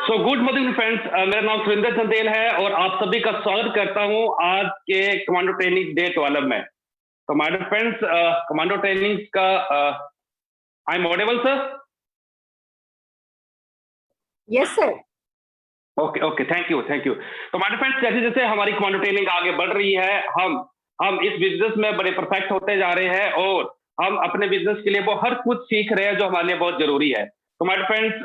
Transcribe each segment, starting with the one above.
So good morning friends, मेरा नाम सुरेंद्र चंदेल है और आप सभी का स्वागत करता हूं आज के कमांडो ट्रेनिंग डे 12 में। तो माय फ्रेंड्स, कमांडो ट्रेनिंग का I am audible sir? Yes sir. Okay okay, thank you thank you. तो माय फ्रेंड्स, जैसे जैसे हमारी कमांडो ट्रेनिंग आगे बढ़ रही है, हम इस बिजनेस में बड़े परफेक्ट होते जा रहे हैं और हम अपने बिजनेस के लिए वो हर कुछ सीख रहे हैं जो हमारे लिए बहुत जरूरी है। तो माय फ्रेंड्स,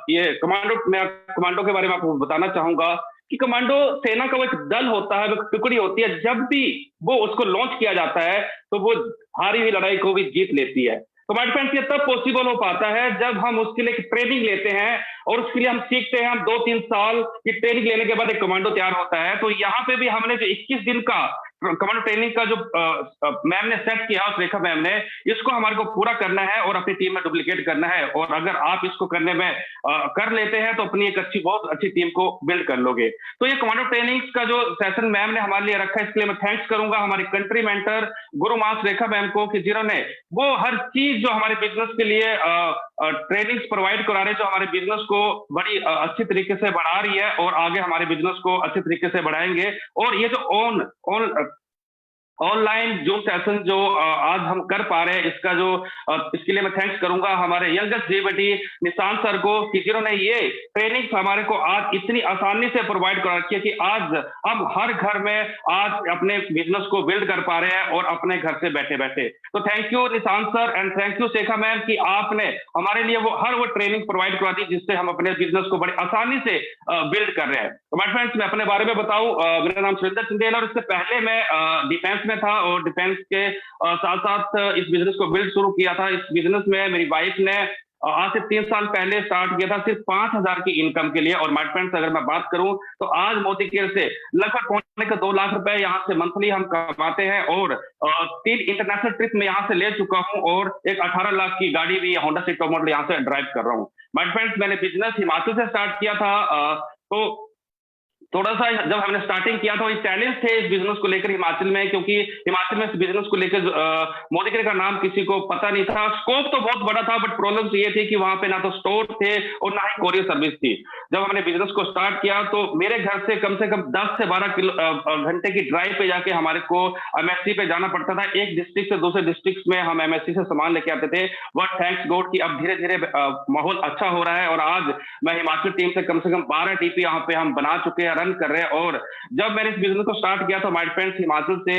ये कमांडो के बारे में आपको बताना चाहूंगा कि कमांडो सेना का वो एक दल होता है, वो टुकड़ी होती है। जब भी वो उसको लॉन्च किया जाता है तो वो हारी हुई लड़ाई को भी जीत लेती है। तो माय फ्रेंड्स, ये तब पॉसिबल हो पाता है जब हम उसके लिए ट्रेनिंग लेते हैं और उसके लिए हम सीखते हैं। हम 2-3 साल की ट्रेनिंग लेने के बाद एक कमांडो तैयार होता है। तो यहाँ पे भी हमने जो 21 दिन का कमांडो ट्रेनिंग का जो मैम ने सेट किया, रेखा मैम ने, इसको हमारे को पूरा करना है और अपनी टीम में डुप्लीकेट करना है। और अगर आप इसको करने में कर लेते हैं तो अपनी एक बहुत अच्छी टीम को बिल्ड कर लोगे। तो ये कमांडो ट्रेनिंग का जो सेशन मैम ने हमारे लिए रखा है, इसके लिए मैं थैंक्स करूंगा हमारी कंट्री मेंटर गुरु मास रेखा मैम को, कि जिन्होंने वो हर चीज जो हमारे बिजनेस के लिए ट्रेनिंग्स प्रोवाइड करा रहे, जो हमारे बिजनेस को बड़ी अच्छी तरीके से बढ़ा रही है और आगे हमारे बिजनेस को अच्छे तरीके से बढ़ाएंगे। और ये जो ऑनलाइन जूम सेशन जो आज हम कर पा रहे हैं, इसका जो इसके लिए मैं थैंक्स करूंगा हमारे यंगेस्ट जेबीटी निशांत सर को, कि जिन्होंने ये ट्रेनिंग हमारे को आज इतनी आसानी से प्रोवाइड करा रखी है कि आज हम हर घर में आज अपने बिजनेस को बिल्ड कर पा रहे हैं और अपने घर से बैठे बैठे। तो thank you Nishant sir and thank you Shekha ma'am कि आपने हमारे लिए वो ट्रेनिंग प्रोवाइड करा दी जिससे हम अपने बिजनेस को बड़ी आसानी से बिल्ड कर रहे हैं। तो माय फ्रेंड्स, मैं अपने बारे में बताऊं, मेरा नाम सुरेंद्र चंदेल और इससे पहले मैं डिफेंस में था और डिफेंस के साथ साथ इस बिजनेस को बिल्ड शुरू किया था। इस बिजनेस में मेरी वाइफ ने आज से 3 साल पहले स्टार्ट किया था, सिर्फ 5,000 की इनकम के लिए। और माय फ्रेंड्स, अगर मैं बात करूं तो आज मोदी केयर से लगभग पौने का 2 लाख रुपए यहाँ से मंथली हम कमाते हैं और 3 इंटरनेशनल ट्रिप में यहाँ से ले चुका हूँ और एक 18 लाख की गाड़ी भी होंडा सिटी टॉप मॉडल यहाँ से ड्राइव कर रहा हूँ। माय फ्रेंड्स, मैंने बिजनेस हिमाचल से स्टार्ट किया था। तो थोड़ा सा जब हमने स्टार्टिंग किया था, ये चैलेंज थे इस बिजनेस को लेकर हिमाचल में, क्योंकि हिमाचल में इस बिजनेस को लेकर मोदी केयर का नाम किसी को पता नहीं था। स्कोप तो बहुत बड़ा था, बट प्रॉब्लम ये थी कि वहां पे ना तो स्टोर थे और ना ही कोरियर सर्विस थी। जब हमने बिजनेस को स्टार्ट किया तो मेरे घर से कम 10 से 12 घंटे की ड्राइव पे जाके हमारे को एमएससी पे जाना पड़ता था। एक डिस्ट्रिक्ट से दूसरे डिस्ट्रिक्ट में हम एमएससी से सामान लेके आते थे। बट थैंक्स गॉड कि अब धीरे धीरे माहौल अच्छा हो रहा है और आज मैं हिमाचल टीम से कम 12 टीपी यहाँ पे हम बना चुके हैं, रन कर रहे हैं। और जब मैंने इस बिजनेस को स्टार्ट किया था माय फ्रेंड्स हिमाचल से,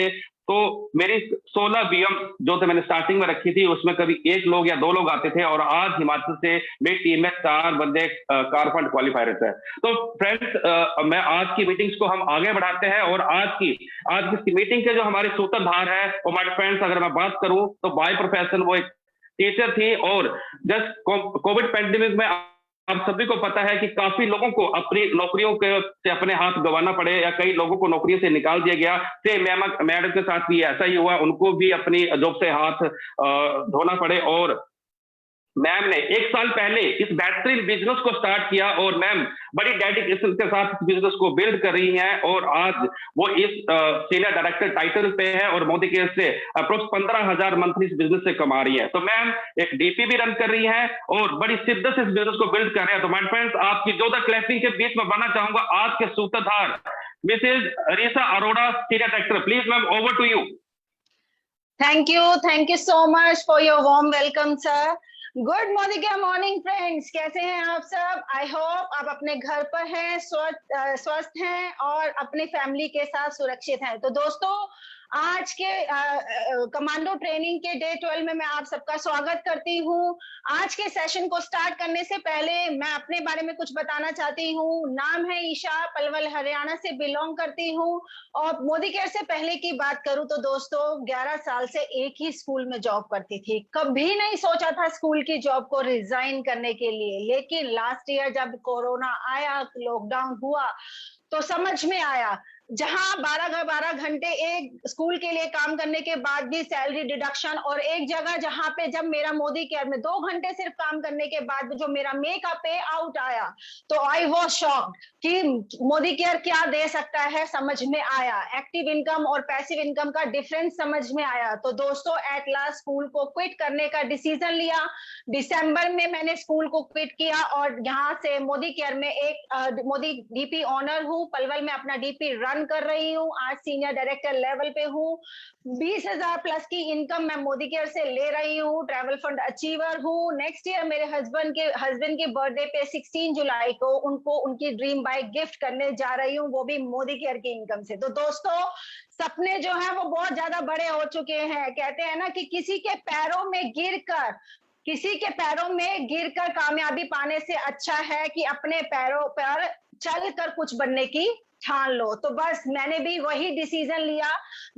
तो मेरी 16 बीएम जो थे मैंने स्टार्टिंग में रखी थी, उसमें कभी 1 लोग या 2 लोग आते थे और आज हिमाचल से मेरी टीम में 4 बंदे कार फंड क्वालिफायर है। तो फ्रेंड्स, मैं आज की मीटिंग्स को हम आगे बढ़ाते हैं और आज की मीटिंग के जो हमारे सूत्रधार है वो माय फ्रेंड्स, अगर मैं बात करूं तो बाय प्रोफेशन वो एक टीचर थी। और जस्ट कोविड पैंडेमिक में आप सभी को पता है कि काफी लोगों को अपनी नौकरियों से अपने हाथ गंवाना पड़े या कई लोगों को नौकरियों से निकाल दिया गया। मैडम के साथ भी ऐसा ही हुआ, उनको भी अपनी जॉब से हाथ धोना पड़े। और मैम ने 1 साल पहले इस बेहतरीन बिजनेस को स्टार्ट किया और मैम बड़ी डेडिकेशन के साथ इस बिजनेस को बिल्ड कर रही हैं और आज वो इस सीनियर डायरेक्टर टाइटल पे है और मोदी केयर से अप्रोक्स 15,000 मंथली इस बिजनेस से कमा रही है। तो मैम एक डीपी भी रन कर रही है और बड़ी शिद्दत से इस बिजनेस को बिल्ड कर रहे हैं। तो माय फ्रेंड्स, आपकी जोरदार क्लैपिंग के बीच में बनना चाहूंगा आज के सूत्रधार Mrs Reesa Arora, senior director. Please ma'am, over to you. Thank you so much for your warm welcome sir. Good morning friends, कैसे हैं आप सब? आई होप आप अपने घर पर हैं, स्वस्थ हैं और अपने फैमिली के साथ सुरक्षित हैं। तो दोस्तों, आज के कमांडो ट्रेनिंग के डे 12 में मैं आप सबका स्वागत करती हूँ। आज के सेशन को स्टार्ट करने से पहले मैं अपने बारे में कुछ बताना चाहती हूँ। नाम है ईशा, पलवल हरियाणा से बिलोंग करती हूँ। और मोदी केयर से पहले की बात करूँ तो दोस्तों 11 साल से एक ही स्कूल में जॉब करती थी। कभी नहीं सोचा था स्कूल की जॉब को रिजाइन करने के लिए, लेकिन लास्ट ईयर जब कोरोना आया, लॉकडाउन हुआ, तो समझ में आया जहां 12 घंटे एक स्कूल के लिए काम करने के बाद भी सैलरी डिडक्शन, और एक जगह जहां पे जब मेरा मोदी केयर में 2 घंटे सिर्फ काम करने के बाद जो मेरा मेकअप पे आउट आया, तो आई वॉज शॉक्ड कि मोदी केयर क्या दे सकता है। समझ में आया, एक्टिव इनकम और पैसिव इनकम का डिफरेंस समझ में आया। तो दोस्तों एट लास्ट स्कूल को क्विट करने का डिसीजन लिया। दिसंबर में मैंने स्कूल को क्विट किया और यहाँ से मोदी केयर में एक मोदी डीपी ऑनर हूँ। पलवल में अपना डीपी रन कर रही हूँ, आज सीनियर डायरेक्टर लेवल पे हूँ। 20,000 प्लस की इनकम मैं मोदी केयर से ले रही हूँ। ट्रैवल फंड अचीवर हूँ। नेक्स्ट ईयर मेरे हस्बैंड के बर्थडे पे 16 जुलाई को उनको उनकी ड्रीम बाइक गिफ्ट करने जा रही हूँ, वो भी मोदी केयर की इनकम से। तो दोस्तों सपने जो है वो बहुत ज्यादा बड़े हो चुके हैं। कहते हैं ना कि किसी के पैरों में गिरकर कामयाबी पाने से अच्छा है कि अपने पैरों पर चलकर कुछ बनने की ठान लो। तो बस मैंने भी वही डिसीजन लिया।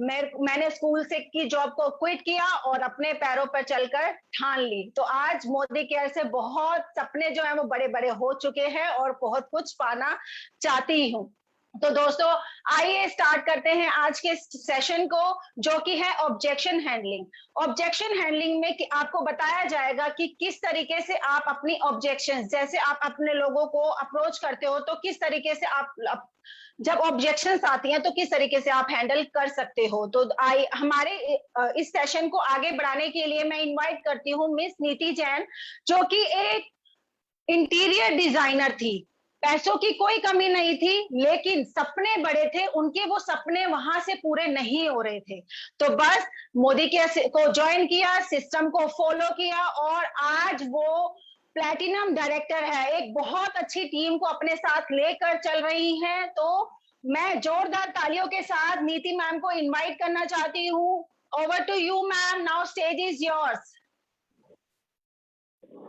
मैंने स्कूल से की जॉब को क्विट किया और अपने पैरों पर चलकर ठान ली। तो आज मोदी केयर से बहुत सपने जो है वो बड़े बड़े हो चुके हैं और बहुत कुछ पाना चाहती हूँ। तो दोस्तों आइए स्टार्ट करते हैं आज के सेशन को, जो कि है ऑब्जेक्शन हैंडलिंग। ऑब्जेक्शन हैंडलिंग में कि आपको बताया जाएगा कि किस तरीके से आप अपनी ऑब्जेक्शन, जैसे आप अपने लोगों को अप्रोच करते हो तो किस तरीके से आप जब ऑब्जेक्शंस आती हैं तो किस तरीके से आप हैंडल कर सकते हो। तो हमारे इस सेशन को आगे बढ़ाने के लिए मैं इनवाइट करती हूँ मिस नीति जैन, जो कि एक इंटीरियर डिजाइनर थी। पैसों की कोई कमी नहीं थी, लेकिन सपने बड़े थे उनके, वो सपने वहां से पूरे नहीं हो रहे थे। तो बस मोदी के को ज्वाइन किया, सिस्टम को फॉलो किया और आज वो प्लैटिनम डायरेक्टर है। एक बहुत अच्छी टीम को अपने साथ लेकर चल रही हैं। तो मैं जोरदार तालियों के साथ नीति मैम को इनवाइट करना चाहती हूँ। Over to you ma'am, now stage is yours.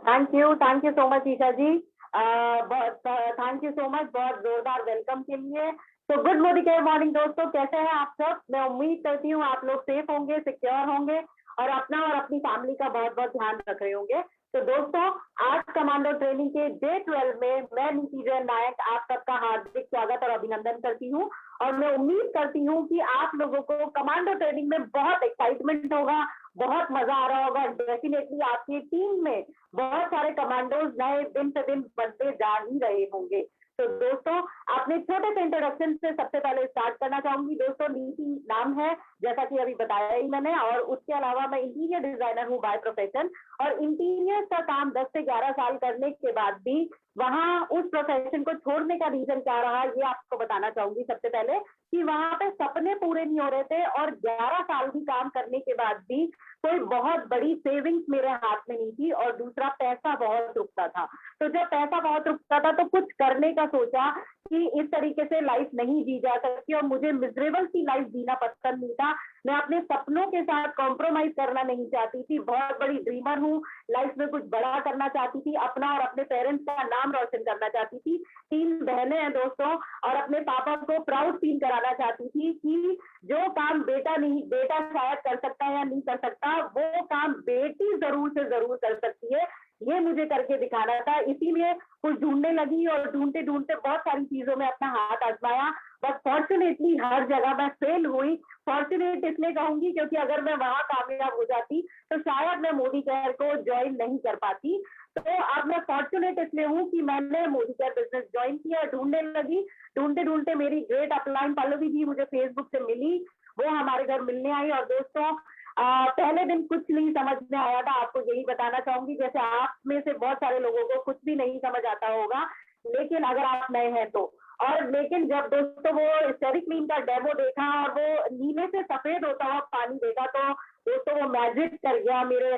Thank you so much Isha ji. Thank you so much बहुत जोरदार वेलकम के लिए। तो गुड मोदी केयर मॉर्निंग दोस्तों, कैसे हैं आप सब? मैं उम्मीद करती हूँ आप लोग सेफ होंगे, सिक्योर होंगे और अपना और अपनी फैमिली का बहुत बहुत ध्यान रख रहे होंगे। तो दोस्तों आज कमांडो ट्रेनिंग के डे 12 में मैं नीति जैन नायक आप सबका हार्दिक स्वागत और अभिनंदन करती हूँ। और मैं उम्मीद करती हूँ कि आप लोगों को कमांडो ट्रेनिंग में बहुत एक्साइटमेंट होगा, बहुत मजा आ रहा होगा। डेफिनेटली आपकी टीम में बहुत सारे कमांडोज नए दिन से दिन बनते जा ही रहे होंगे। तो दोस्तों अपने छोटे से इंट्रोडक्शन से सबसे पहले स्टार्ट करना चाहूंगी। दोस्तों नीति नाम है, जैसा कि अभी बताया ही मैंने, और उसके अलावा मैं इंटीरियर डिजाइनर हूँ बाय प्रोफेशन। और इंटीरियर का काम 10 से 11 साल करने के बाद भी वहां उस प्रोफेशन को छोड़ने का रीजन क्या रहा, ये आपको बताना चाहूंगी। सबसे पहले कि वहां पे सपने पूरे नहीं हो रहे थे और 11 साल भी काम करने के बाद भी कोई बहुत बड़ी सेविंग्स मेरे हाथ में नहीं थी। और दूसरा, पैसा बहुत रुकता था। तो जब पैसा बहुत रुकता था तो कुछ करने का सोचा कि इस तरीके से लाइफ नहीं जी जा सकती और मुझे मिजरेबल सी लाइफ जीना पसंद नहीं था। मैं अपने सपनों के साथ कॉम्प्रोमाइज करना नहीं चाहती थी। बहुत बड़ी ड्रीमर हूँ, लाइफ में कुछ बड़ा करना चाहती थी, अपना और अपने पेरेंट्स का नाम रोशन करना चाहती थी। 3 बहनें हैं दोस्तों, और अपने पापा को प्राउड फील कराना चाहती थी कि जो काम बेटा शायद कर सकता है या नहीं कर सकता, वो काम बेटी जरूर से जरूर कर सकती है, ये मुझे करके दिखाना था। इसीलिए कुछ ढूंढने लगी और ढूंढते ढूंढते बहुत सारी चीजों में अपना हाथ आजमाया। बट फॉर्चुनेटली हर जगह मैं फेल हुई। फॉर्चुनेट इसलिए कहूंगी क्योंकि अगर मैं वहां कामयाब हो जाती तो शायद मैं मोदी केयर को ज्वाइन नहीं कर पाती। तो अब मैं फॉर्चुनेट इसलिए हूँ कि मैंने मोदी केयर बिजनेस ज्वाइन किया, ढूंढने लगी। ढूंढते ढूंढते मेरी ग्रेट अपलाइन पल्लवी जी मुझे फेसबुक से मिली, वो हमारे घर मिलने आई। और दोस्तों पहले दिन कुछ नहीं समझ में आया था, आपको यही बताना चाहूंगी। जैसे आप में से बहुत सारे लोगों को कुछ भी नहीं समझ आता होगा, लेकिन अगर आप नए हैं तो। और लेकिन जब दोस्तों वो स्टेरिक्लीन का डेमो देखा और वो नीले से सफेद होता हुआ पानी देखा, तो दोस्तों वो मैजिक कर गया मेरे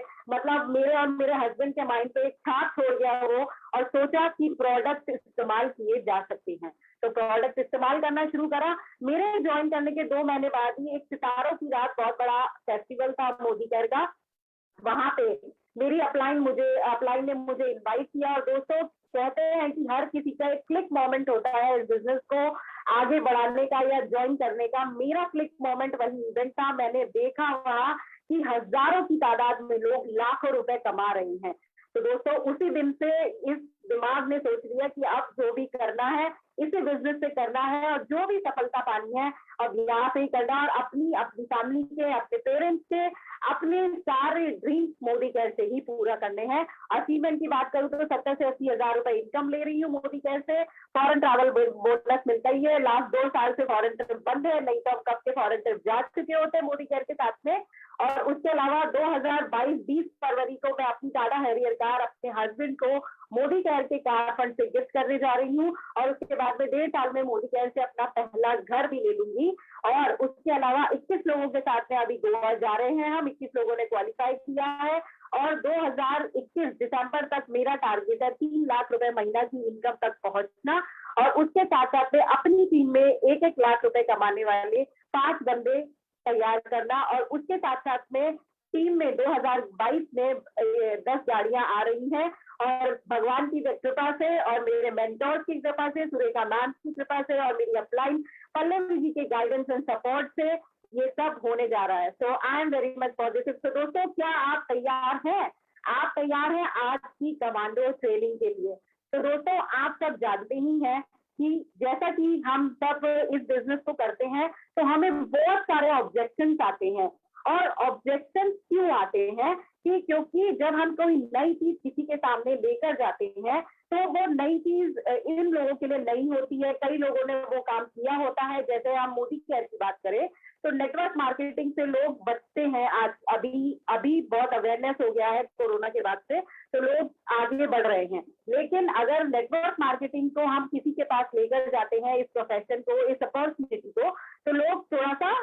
और मेरे हस्बैंड के माइंड पे एक छाप छोड़ गया वो। और सोचा कि प्रोडक्ट इस्तेमाल किए जा सकते हैं, तो प्रोडक्ट इस्तेमाल करना शुरू करा। मेरे ज्वाइन करने के 2 महीने बाद ही एक सितारों की रात बहुत बड़ा फेस्टिवल था मोदी केयर का, वहां पे मेरी अपलाइन ने मुझे इनवाइट किया। और दोस्तों कहते हैं कि हर किसी का एक क्लिक मोमेंट होता है इस बिजनेस को आगे बढ़ाने का या ज्वाइन करने का। मेरा क्लिक मोमेंट वही इवेंट था। मैंने देखा वहां कि हजारों की तादाद में लोग लाखों रुपए कमा रहे हैं। तो दोस्तों उसी दिन से इस दिमाग ने सोच लिया कि अब जो भी करना है, इसी बिजनेस से करना है, और जो भी सफलता पानी है अब यहाँ से ही करना, और अपनी अपनी फैमिली के, अपने पेरेंट्स के, अपने सारे ड्रीम्स मोदी केयर से ही पूरा करने हैं। अचीवमेंट की बात करूँ तो 70 से 80 हजार रुपए इनकम ले रही हूँ मोदी केयर से। फॉरेन ट्रैवल बोनस मिलता ही है, लास्ट 2 साल से फॉरेन ट्रिप बंद है, नहीं तो हम कब के फॉरेन ट्रिप जा चुके होते हैं मोदी केयर के साथ में। और उसके अलावा 2022-20 फरवरी को मैं अपनी टाटा हैरियर कार अपने हस्बैंड को मोदी केयर के कार फंड से गिफ्ट करने जा रही हूँ, और उसके बाद में 1.5 साल में मोदी केयर से अपना पहला घर भी ले लूंगी। और उसके अलावा 21 लोगों के साथ में अभी गोवा जा रहे हैं हम, 21 लोगों ने क्वालिफाई किया है, और 2021 दिसंबर तक मेरा टारगेट है 3 लाख रुपए महीना की इनकम तक पहुंचना, और उसके साथ साथ में अपनी टीम में 1-1 लाख रुपए कमाने वाले 5 बंदे तैयार करना, और उसके साथ साथ में टीम में 2022 में 10 गाड़ियां आ रही हैं, और भगवान की कृपा से और मेरे मेंटोर्स की कृपा से, सुरेखा मैम की कृपा से और मेरी अपलाइन पल्लवी जी के गाइडेंस एंड सपोर्ट से ये सब होने जा रहा है। So I am very much positive. तो दोस्तों, क्या आप तैयार हैं? आप तैयार हैं आज की कमांडो ट्रेनिंग के लिए? तो दोस्तों, आप सब जानते ही हैं कि जैसा कि हम सब इस बिजनेस को करते हैं तो हमें बहुत सारे ऑब्जेक्शंस आते हैं। और ऑब्जेक्शन क्यों आते हैं कि क्योंकि जब हम कोई नई चीज किसी के सामने लेकर जाते हैं तो वो नई चीज इन लोगों के लिए नई होती है, कई लोगों ने वो काम किया होता है। जैसे हम मोदी केयर की बात करें तो नेटवर्क मार्केटिंग से लोग बचते हैं। आज अभी बहुत अवेयरनेस हो गया है कोरोना के बाद से, तो लोग आगे बढ़ रहे हैं। लेकिन अगर नेटवर्क मार्केटिंग को हम किसी के पास लेकर जाते हैं, इस प्रोफेशन को, इस अपॉर्चुनिटी को, तो लोग थोड़ा सा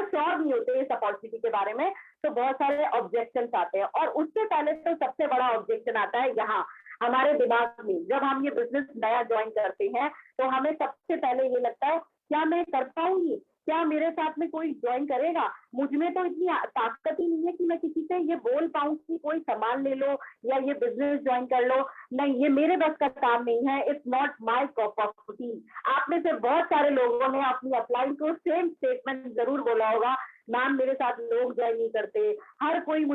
श्योर नहीं होते इस अपॉर्चुनिटी के बारे में, तो बहुत सारे ऑब्जेक्शन आते हैं। और उससे पहले तो सबसे बड़ा ऑब्जेक्शन आता है यहाँ हमारे दिमाग में। जब हम ये बिजनेस नया ज्वाइन करते हैं तो हमें सबसे पहले ये लगता है, क्या मैं कर पाऊंगी? क्या मेरे साथ में कोई ज्वाइन करेगा? मुझ में तो इतनी ताकत ही नहीं है कि मैं किसी से ये बोल पाऊं कि कोई सामान ले लो या ये बिजनेस ज्वाइन कर लो। नहीं, ये मेरे बस का काम नहीं है। It's not my cup of T. आप में से बहुत सारे लोगों ने अपनी अपलाइन को सेम स्टेटमेंट जरूर बोला होगा, मैम मेरे साथ लोग ज्वाइन नहीं करते, हर कोई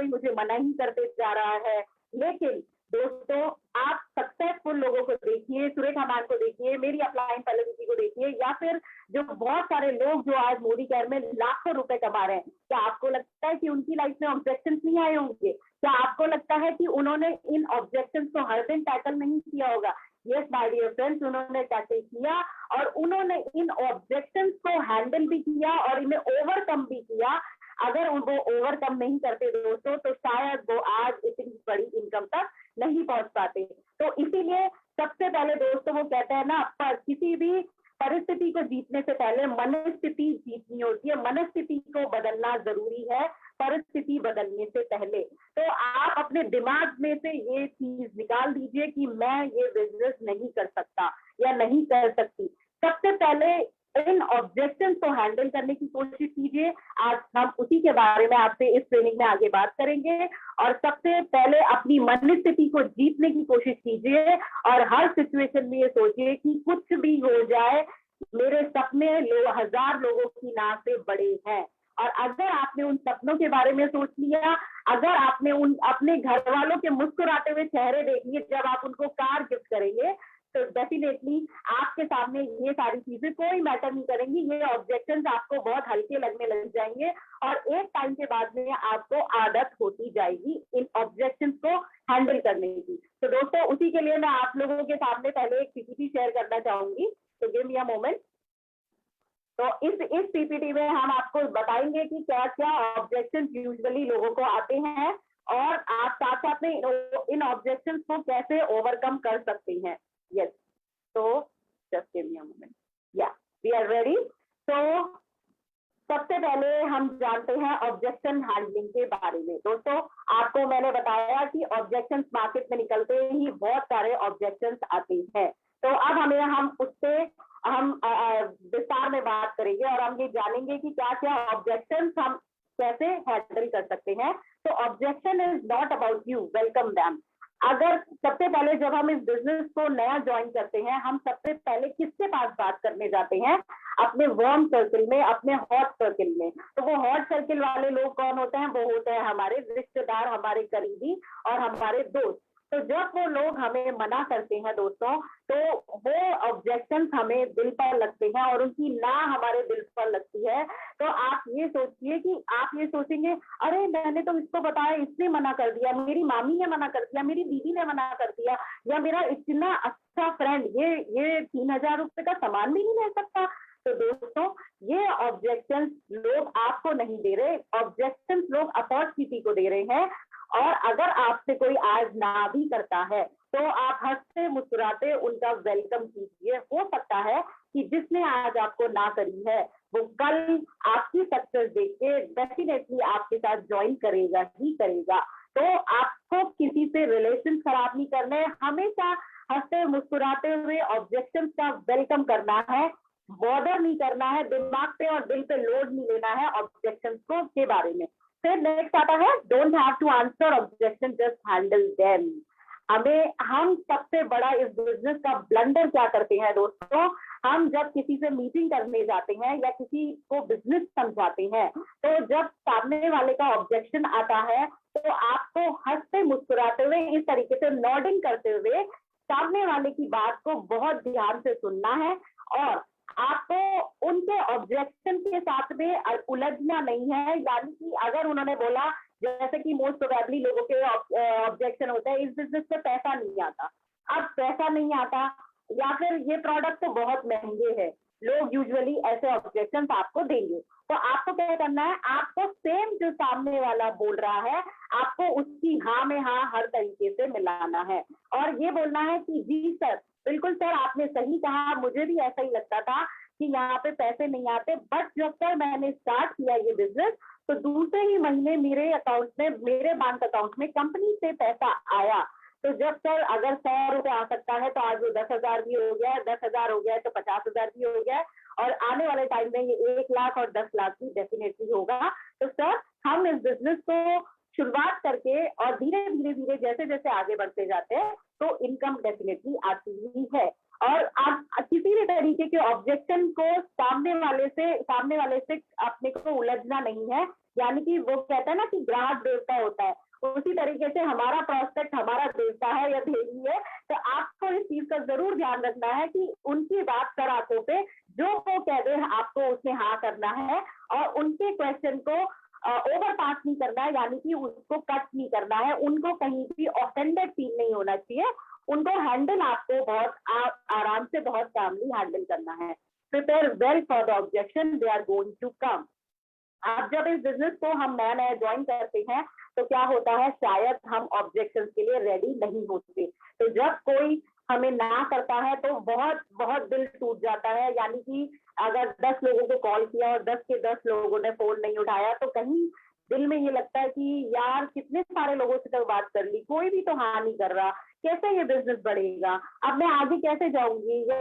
मुझे मना ही करते जा रहा है। लेकिन दोस्तों, आप सक्सेसफुल लोगों को देखिए, सुरेखा मैम को देखिए, मेरी अपलाइन पल्लवी जी को देखिए, या फिर जो बहुत सारे लोग जो आज मोदी केयर में लाखों रुपए कमा रहे हैं, क्या आपको लगता है कि उनकी लाइफ में ऑब्जेक्शंस नहीं आए होंगे? क्या आपको लगता है कि उन्होंने इन ऑब्जेक्शंस को हर दिन टैकल नहीं किया होगा? यस माय डियर फ्रेंड्स, उन्होंने टैकल किया, और उन्होंने इन ऑब्जेक्शंस को हैंडल भी किया और इन्हें ओवरकम भी किया। अगर वो ओवरकम नहीं करते दोस्तों, तो शायद वो आज इतनी बड़ी इनकम तक नहीं पहुंच पाते। तो इसीलिए सबसे पहले दोस्तों वो कहते हैं ना, किसी भी परिस्थिति को जीतने से पहले मनस्थिति जीतनी होती है। मनस्थिति को बदलना जरूरी है परिस्थिति बदलने से पहले। तो आप अपने दिमाग में से ये चीज निकाल दीजिए कि मैं ये बिजनेस नहीं कर सकता या नहीं कर सकती। सबसे पहले इन ऑब्जेक्शंस को हैंडल करने की कोशिश कीजिए। आज हम उसी के बारे में आपसे इस ट्रेनिंग में आगे बात करेंगे। और सबसे पहले अपनी मनस्थिति को जीतने की कोशिश कीजिए, और हर सिचुएशन में ये सोचिए कि कुछ भी हो जाए, मेरे सपने 1000 लोगों की नाव से बड़े हैं। और अगर आपने उन सपनों के बारे में सोच लिया, अगर आपने अपने घर वालों के मुस्कुराते हुए चेहरे देख लिए जब आप उनको कार गिफ्ट करेंगे, तो डेफिनेटली आपके सामने ये सारी चीजें कोई मैटर नहीं करेंगी। ये ऑब्जेक्शंस आपको बहुत हल्के लगने लग जाएंगे, और एक टाइम के बाद में आपको आदत होती जाएगी इन ऑब्जेक्शंस को हैंडल करने की। तो दोस्तों, उसी के लिए मैं आप लोगों के सामने पहले एक पीपीटी शेयर करना चाहूंगी। तो गिव मी अ मोमेंट। तो इस पीपीटी में हम आपको बताएंगे कि क्या क्या ऑब्जेक्शन यूजुअली लोगों को आते हैं, और आप साथ साथ में इन ऑब्जेक्शंस को कैसे ओवरकम कर सकते हैं। यस, तो just give me a moment. या वी आर रेडी। तो सबसे पहले हम जानते हैं ऑब्जेक्शन हैंडलिंग के बारे में। दोस्तों, आपको मैंने बताया कि ऑब्जेक्शंस मार्केट में निकलते ही बहुत सारे ऑब्जेक्शंस आते हैं। तो अब हम उस पर विस्तार में बात करेंगे, और हम ये जानेंगे कि क्या क्या ऑब्जेक्शंस हम कैसे हैंडल कर सकते हैं। तो objection is not about you, welcome them. अगर सबसे पहले जब हम इस बिजनेस को नया ज्वाइन करते हैं, हम सबसे पहले किसके पास बात करने जाते हैं? अपने वार्म सर्कल में, अपने हॉट सर्कल में। तो वो हॉट सर्कल वाले लोग कौन होते हैं? वो होते हैं हमारे रिश्तेदार, हमारे करीबी और हमारे दोस्त। तो जब वो लोग हमें मना करते हैं दोस्तों, तो वो ऑब्जेक्शंस हमें दिल पर लगते हैं और उनकी ना हमारे दिल पर लगती है। तो आप ये सोचिए कि आप ये सोचेंगे, अरे मैंने तो इसको बताया, इसने मना कर दिया, मेरी मामी ने मना कर दिया, मेरी दीदी ने मना कर दिया, या मेरा इतना अच्छा फ्रेंड ये 3,000 रुपए का सामान भी नहीं ले सकता। तो दोस्तों, ये ऑब्जेक्शंस लोग आपको नहीं दे रहे, ऑब्जेक्शंस लोग अपॉर्चुनिटी को दे रहे हैं। और अगर आपसे कोई आज ना भी करता है, तो आप हंसते मुस्कुराते उनका वेलकम कीजिए। हो सकता है कि जिसने आज आपको ना करी है, वो कल आपकी सक्सेस देख के डेफिनेटली आपके साथ ज्वाइन करेगा ही करेगा। तो आपको किसी से रिलेशन खराब नहीं करने, हमेशा हंसते मुस्कुराते हुए ऑब्जेक्शन का वेलकम करना है, बॉर्डर नहीं करना है, दिमाग पे और दिल पे लोड नहीं लेना है ऑब्जेक्शन को के बारे में। फिर नेक्स्ट आता है, don't have to answer objection, just handle them. हम सबसे बड़ा इस बिजनेस का ब्लंडर क्या करते हैं दोस्तों, हम जब किसी से मीटिंग करने जाते हैं या किसी को बिजनेस समझाते हैं, तो जब सामने वाले का ऑब्जेक्शन आता है, तो आपको हंसते मुस्कुराते हुए इस तरीके से नॉडिंग करते हुए सामने वाले की बात को बहुत ध्यान से सुनना है और आपको उनके ऑब्जेक्शन के साथ में उलझना नहीं है। यानी कि अगर उन्होंने बोला, जैसे कि मोस्ट प्रोबेबली लोगों के ऑब्जेक्शन होता है, इस बिजनेस में पैसा नहीं आता, अब पैसा नहीं आता, या फिर ये प्रोडक्ट तो बहुत महंगे हैं, लोग यूजुअली ऐसे ऑब्जेक्शन आपको देंगे। तो आपको क्या करना है, आपको सेम जो सामने वाला बोल रहा है, आपको उसकी हाँ में हाँ हर तरीके से मिलाना है और ये बोलना है कि जी सर, बिल्कुल सर, आपने सही कहा, मुझे भी ऐसा ही लगता था कि यहाँ पे पैसे नहीं आते, बट जब सर मैंने स्टार्ट किया ये बिजनेस, तो दूसरे ही महीने मेरे अकाउंट में, मेरे बैंक अकाउंट में कंपनी से पैसा आया। तो जब सर अगर 100 रुपए आ सकता है, तो आज वो 10,000 भी हो गया है, 10,000 हो गया है तो 50,000 भी हो गया है, और आने वाले टाइम में ये 1 लाख और 10 लाख भी डेफिनेटली होगा। तो सर, हम इस बिजनेस को शुरुआत करके और धीरे धीरे धीरे जैसे जैसे आगे बढ़ते जाते हैं, तो इनकम डेफिनेटली आती ही है। और आप किसी भी तरीके के ऑब्जेक्शन को सामने वाले से अपने को उलझना नहीं है। यानी कि वो कहता है ना कि ग्राहक देवता होता है, उसी तरीके से हमारा प्रोस्पेक्ट हमारा देवता है या देवी है। तो आपको इस चीज का जरूर ध्यान रखना है कि उनकी बात कर आंखों पे, जो वो कह दे आपको उसमें हाँ करना है और उनके क्वेश्चन को ओवर पास नहीं करना है, यानी कि उसको कट नहीं करना है, उनको कहीं भी ऑफेंडेड फील नहीं होना चाहिए। उनको हैंडल आपको बहुत आराम से, बहुत कामली हैंडल करना है। Prepare well for the objection, they are going to come. आप जब इस बिजनेस को हम नया नया ज्वाइन करते हैं, तो क्या होता है, शायद हम ऑब्जेक्शन के लिए रेडी नहीं होते। तो जब कोई हमें ना करता है, तो बहुत बहुत दिल टूट जाता है। यानी कि अगर 10 लोगों को कॉल किया और 10 के 10 लोगों ने फोन नहीं उठाया, तो कहीं दिल में ये लगता है कि यार कितने सारे लोगों से तो बात कर ली, कोई भी तो हाँ नहीं कर रहा, कैसे ये बिजनेस बढ़ेगा, अब मैं आगे कैसे जाऊंगी, या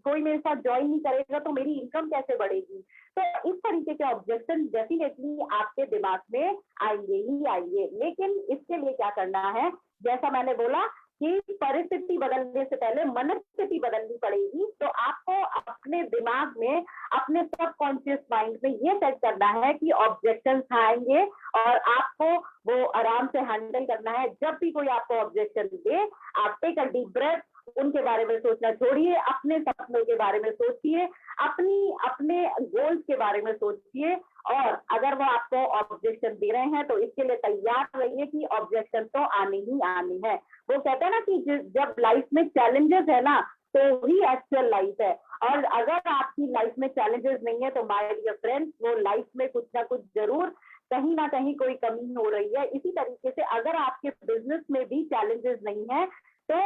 कोई मेरे साथ ज्वाइन नहीं करेगा तो मेरी इनकम कैसे बढ़ेगी। तो इस तरीके के ऑब्जेक्शन डेफिनेटली आपके दिमाग में आएंगे ही आएंगे। लेकिन इसके लिए क्या करना है, जैसा मैंने बोला कि परिस्थिति बदलने से पहले मनस्थिति बदलनी पड़ेगी। तो आपको अपने दिमाग में, अपने सबकॉन्शियस माइंड में ये सेट करना है कि ऑब्जेक्शंस आएंगे और आपको वो आराम से हैंडल करना है। जब भी कोई आपको ऑब्जेक्शन दे, आप टेक अ डीप ब्रेथ, उनके बारे में सोचना छोड़िए, अपने सपनों के बारे में सोचिए, अपने गोल्स के बारे में सोचिए। और अगर वो आपको ऑब्जेक्शन दे रहे हैं, तो इसके लिए तैयार रहिए कि ऑब्जेक्शन तो आने ही आने हैं। वो कहते हैं ना कि जब लाइफ में चैलेंजेस है ना, तो ही एक्चुअल लाइफ है। और अगर आपकी लाइफ में चैलेंजेस नहीं है, तो माय डियर फ्रेंड्स, वो लाइफ में कुछ ना कुछ जरूर कहीं ना कहीं कोई कमी हो रही है। इसी तरीके से अगर आपके बिजनेस में भी चैलेंजेस नहीं है, तो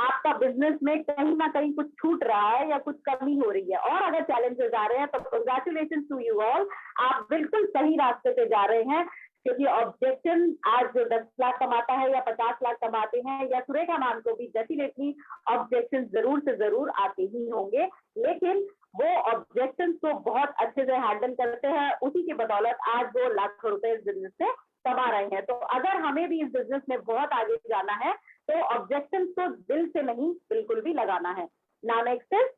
आपका बिजनेस में कहीं ना कहीं कुछ छूट रहा है या कुछ कमी हो रही है। और अगर चैलेंजेस आ रहे हैं, तो कंग्रेचुलेशन टू यू ऑल, आप बिल्कुल सही रास्ते पे जा रहे हैं। क्योंकि ऑब्जेक्शन आज जो 10 लाख कमाता है या 50 लाख कमाते हैं, या सुरेखा मैम को भी डेफिनेटली ऑब्जेक्शन जरूर से जरूर आते ही होंगे, लेकिन वो ऑब्जेक्शन को बहुत अच्छे से हैंडल करते हैं। उसी की बदौलत आज वो लाखों रुपए इस बिजनेस से कमा रहे हैं। तो अगर हमें भी इस बिजनेस में बहुत आगे जाना है, तो ऑब्जेक्शन को दिल से नहीं, बिल्कुल भी लगाना है। Now next is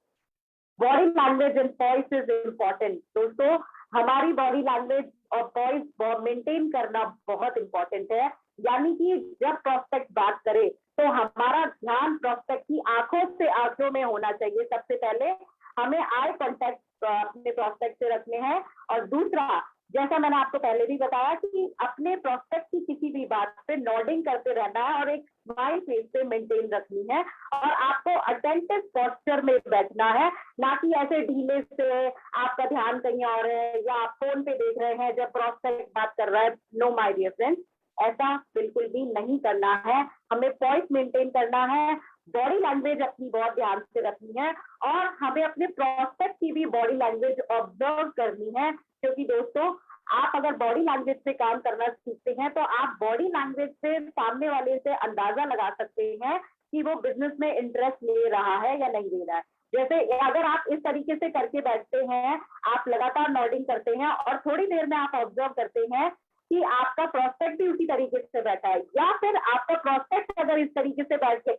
body language and voice is important. दोस्तों, हमारी बॉडी लैंग्वेज और वॉइस मेंटेन करना बहुत इंपॉर्टेंट है। यानी कि जब प्रोस्पेक्ट बात करे तो हमारा ध्यान प्रोस्पेक्ट की आंखों से आंखों में होना चाहिए। सबसे पहले हमें आई कांटेक्ट अपने प्रोस्पेक्ट से रखने हैं, और दूसरा, जैसा मैंने आपको पहले भी बताया कि अपने प्रोस्पेक्ट की किसी भी बात पे नॉडिंग करते रहना है और एक स्माइल फेस पे मेंटेन रखनी है, और आपको अटेंटिव पोस्चर में बैठना है, ना कि ऐसे ढीले से आपका ध्यान कहीं और है या आप फोन पे देख रहे हैं जब प्रोस्पेक्ट बात कर रहा है। नो माय डियर फ्रेंड्स, ऐसा बिल्कुल भी नहीं करना है। हमें पॉइंट मेंटेन करना है, बॉडी लैंग्वेज अपनी बहुत ध्यान से रखनी है, और हमें अपने प्रोस्पेक्ट की भी बॉडी लैंग्वेज ऑब्जर्व करनी है। क्योंकि दोस्तों, आप अगर बॉडी लैंग्वेज से काम करना सीखते हैं तो आप बॉडी लैंग्वेज से सामने वाले से अंदाजा लगा सकते हैं कि वो बिजनेस में इंटरेस्ट ले रहा है या नहीं ले रहा है। जैसे अगर आप इस तरीके से करके बैठते हैं, आप लगातार नॉडिंग करते हैं और थोड़ी देर में आप ऑब्जर्व करते हैं कि आपका प्रोस्पेक्ट भी उसी तरीके से बैठा है, या फिर आपका प्रोस्पेक्ट अगर इस तरीके से बैठ के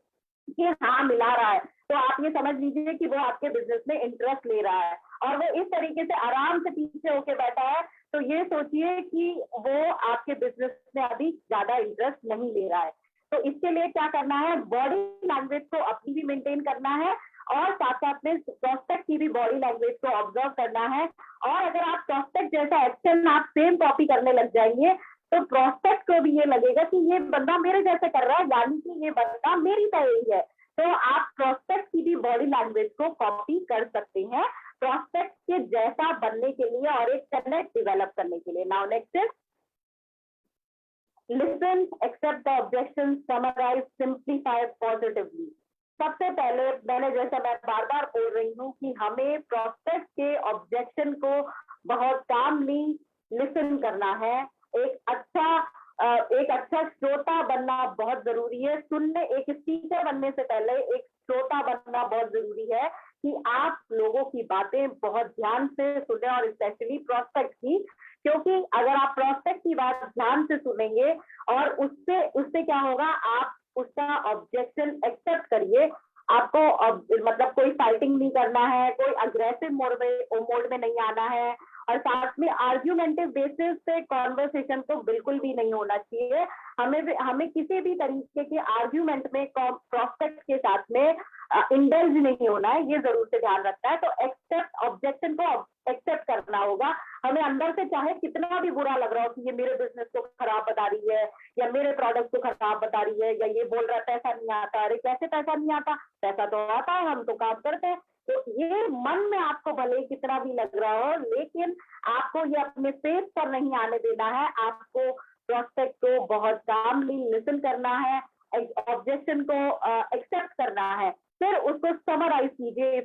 कि हाँ मिला रहा है, तो आप ये समझ लीजिए कि वो आपके बिजनेस में इंटरेस्ट ले रहा है। और वो इस तरीके से आराम से पीछे होके बैठा है, तो ये सोचिए कि वो आपके बिजनेस में अभी ज्यादा इंटरेस्ट नहीं ले रहा है। तो इसके लिए क्या करना है, बॉडी लैंग्वेज को अपनी भी मेंटेन करना है, और साथ साथ में प्रोस्पेक्ट की भी बॉडी लैंग्वेज को ऑब्जर्व करना है। और अगर आप प्रोस्पेक्ट जैसा एक्शन आप सेम कॉपी करने लग जाएंगे तो प्रोस्पेक्ट को भी ये लगेगा कि ये बंदा मेरे जैसे कर रहा है, यानी कि ये बंदा मेरी तरह ही है। तो आप प्रोस्पेक्ट की भी बॉडी लैंग्वेज को कॉपी कर सकते हैं प्रोस्पेक्ट के जैसा बनने के लिए और एक कनेक्ट डेवलप करने के लिए। Now next is listen, accept the objection, summarise, simplify positively. सबसे पहले मैं बार बार बोल रही हूँ कि हमें प्रोस्पेक्ट के ऑब्जेक्शन को बहुत कामली लिसन करना है। एक अच्छा श्रोता बनना बहुत जरूरी है। सुनने, एक स्पीकर बनने से पहले एक श्रोता बनना बहुत जरूरी है कि आप लोगों की बातें बहुत ध्यान से सुने, और स्पेशली प्रोस्पेक्ट की, क्योंकि अगर आप प्रोस्पेक्ट की बात ध्यान से सुनेंगे और उससे क्या होगा, आप उसका ऑब्जेक्शन एक्सेप्ट करिए। आपको मतलब कोई फाइटिंग नहीं करना है, कोई अग्रेसिव मोड में नहीं आना है, और साथ में आर्ग्यूमेंटिव बेसिस पे कॉन्वर्सेशन तो बिल्कुल भी नहीं होना चाहिए। हमें किसी भी तरीके के आर्ग्यूमेंट में प्रोस्पेक्ट के साथ में इंडल्ज नहीं होना है, ये जरूर से ध्यान रखना है। तो एक्सेप्ट, ऑब्जेक्शन को एक्सेप्ट करना होगा। हमें अंदर से चाहे कितना भी बुरा लग रहा हो कि ये मेरे बिजनेस को खराब बता रही है, या मेरे प्रोडक्ट को खराब बता रही है, या ये बोल रहा है पैसा नहीं आता, अरे कैसे पैसा नहीं आता, पैसा तो आता है, हम तो काम करते हैं। तो ये मन में आपको भले कितना भी लग रहा हो, लेकिन आपको ये अपने फेस पर नहीं आने देना है। आपको प्रोस्पेक्ट को बहुत कामली लिसन करना है, ऑब्जेक्शन को एक्सेप्ट करना है, फिर उसको समराइज कीजिए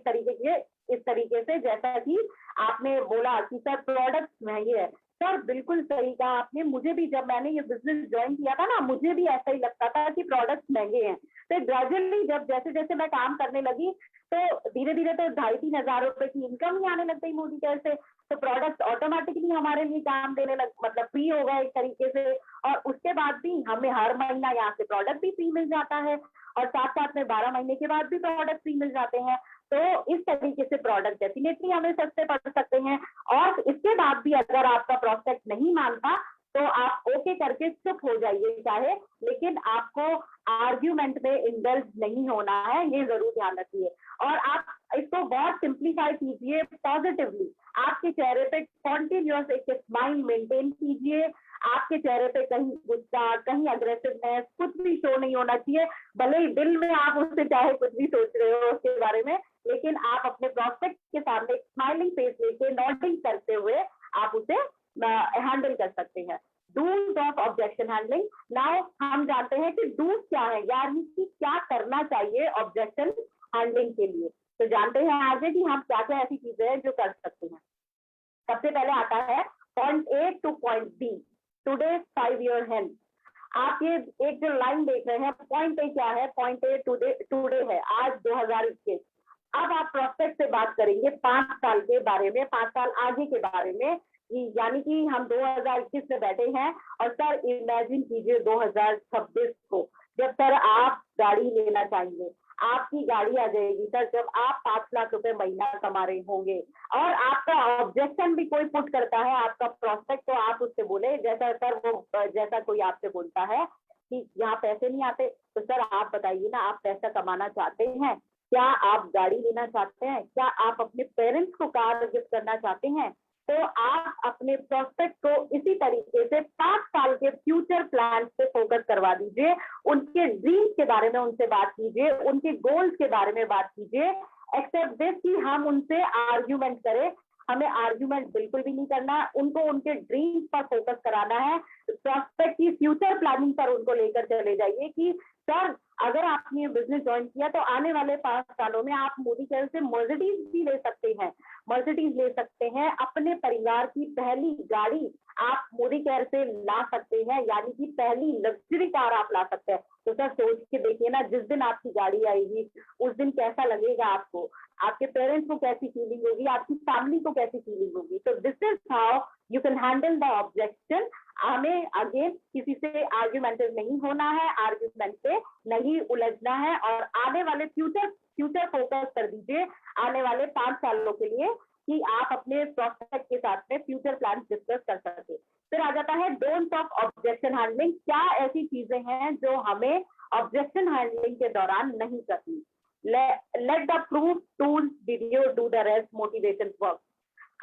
इस तरीके से जैसा कि आपने बोला कि सर प्रोडक्ट महंगे है। सर बिल्कुल सही कहा आपने। मुझे भी, जब मैंने ये बिजनेस ज्वाइन किया था ना, मुझे भी ऐसा ही लगता था कि प्रोडक्ट्स महंगे हैं। तो ग्रेजुअली जब जैसे जैसे मैं काम करने लगी, तो धीरे धीरे तो 2,500-3,000 हजार रुपए की इनकम ही आने लग गई मोदी केयर से। तो प्रोडक्ट ऑटोमेटिकली हमारे लिए काम देने लग, मतलब फ्री हो गए एक तरीके से। और उसके बाद भी हमें हर महीना यहाँ से प्रोडक्ट भी फ्री मिल जाता है, और साथ साथ में 12 महीने के बाद भी प्रोडक्ट फ्री मिल जाते हैं। तो इस तरीके से प्रोडक्ट डेफिनेटली हमें सस्ते पड़ सकते हैं। और इसके बाद भी अगर आपका प्रोस्पेक्ट नहीं मानता तो आप ओके करके चुप हो जाइए चाहे, लेकिन आपको आर्ग्यूमेंट में इंडल्ज नहीं होना है, ये जरूर ध्यान रखिए। और आप इसको बहुत सिंप्लीफाई कीजिए पॉजिटिवली। आपके चेहरे पे कॉन्टिन्यूअस एक स्माइल मेंटेन कीजिए। आपके चेहरे पे कहीं गुस्सा, कहीं अग्रेसिवनेस कुछ भी शो नहीं होना चाहिए। भले ही दिल में आप उससे चाहे कुछ भी सोच रहे हो उसके बारे में, लेकिन आप अपने प्रोस्पेक्ट के सामने स्माइलिंग फेस लेके नॉडिंग करते हुए आप उसे हैंडल कर सकते हैं। Dos of objection handling. Now हम जानते हैं कि डूज क्या है, यानी कि क्या करना चाहिए ऑब्जेक्शन हैंडलिंग के लिए। तो जानते हैं आगे कि हम क्या क्या ऐसी चीजें हैं जो कर सकते हैं। सबसे पहले आता है point A to point B, today 5 year hence। आप ये एक जो लाइन देख रहे हैं, पॉइंट ए क्या है, पॉइंट ए टुडे है, आज 2021। अब आप प्रोस्पेक्ट से बात करेंगे 5 साल के बारे में, 5 साल आगे के बारे में, यानी कि हम 2021 में बैठे हैं। और सर इमेजिन कीजिए 2026 को, जब सर आप गाड़ी लेना चाहेंगे, आपकी गाड़ी आ जाएगी सर जब आप 5 लाख रुपए महीना कमा रहे होंगे। और आपका ऑब्जेक्शन भी कोई पुट करता है आपका प्रोस्पेक्ट, तो आप उससे बोले जैसा सर वो जैसा कोई आपसे बोलता है कि यहाँ पैसे नहीं आते, तो सर आप बताइए ना, आप पैसा कमाना चाहते हैं, क्या आप गाड़ी लेना चाहते हैं, क्या आप अपने पेरेंट्स को कार गिफ्ट करना चाहते हैं? तो आप अपने प्रोस्पेक्ट को इसी तरीके से 5 साल के फ्यूचर प्लान पे फोकस करवा दीजिए, उनके ड्रीम्स के बारे में उनसे बात कीजिए, उनके गोल्स के बारे में बात कीजिए। एक्सेप्ट दिस कि हम उनसे आर्ग्यूमेंट करें, हमें आर्ग्यूमेंट बिल्कुल भी नहीं करना, उनको उनके ड्रीम्स पर फोकस कराना है। प्रोस्पेक्ट की फ्यूचर प्लानिंग पर उनको लेकर चले जाइए कि सर अगर आपने ये बिजनेस ज्वाइन किया तो आने वाले 5 सालों में आप मोदी केयर से मर्सिडीज भी ले सकते हैं, मर्सिडीज ले सकते हैं, अपने परिवार की पहली गाड़ी आप मोदी केयर से ला सकते हैं, यानी कि पहली लग्जरी कार आप ला सकते हैं। तो सर सोच के देखिए ना, जिस दिन आपकी गाड़ी आएगी उस दिन कैसा लगेगा आपको, आपके पेरेंट्स को कैसी फीलिंग होगी, आपकी फैमिली को कैसी फीलिंग होगी। तो this is how you can handle the objection. हमें अगेन किसी से आर्ग्यूमेंटिव नहीं होना है, आर्ग्यूमेंट पे नहीं उलझना है, और आने वाले फ्यूचर फोकस कर दीजिए आने वाले 5 सालों के लिए कि आप अपने प्रोस्पेक्ट के साथ में फ्यूचर प्लान डिस्कस कर सके। फिर आ जाता है डोंट ऑफ ऑब्जेक्शन हैंडलिंग। क्या ऐसी चीजें हैं जो हमें ऑब्जेक्शन हैंडलिंग के दौरान नहीं करनी? Let the proof tool video do the rest motivation work.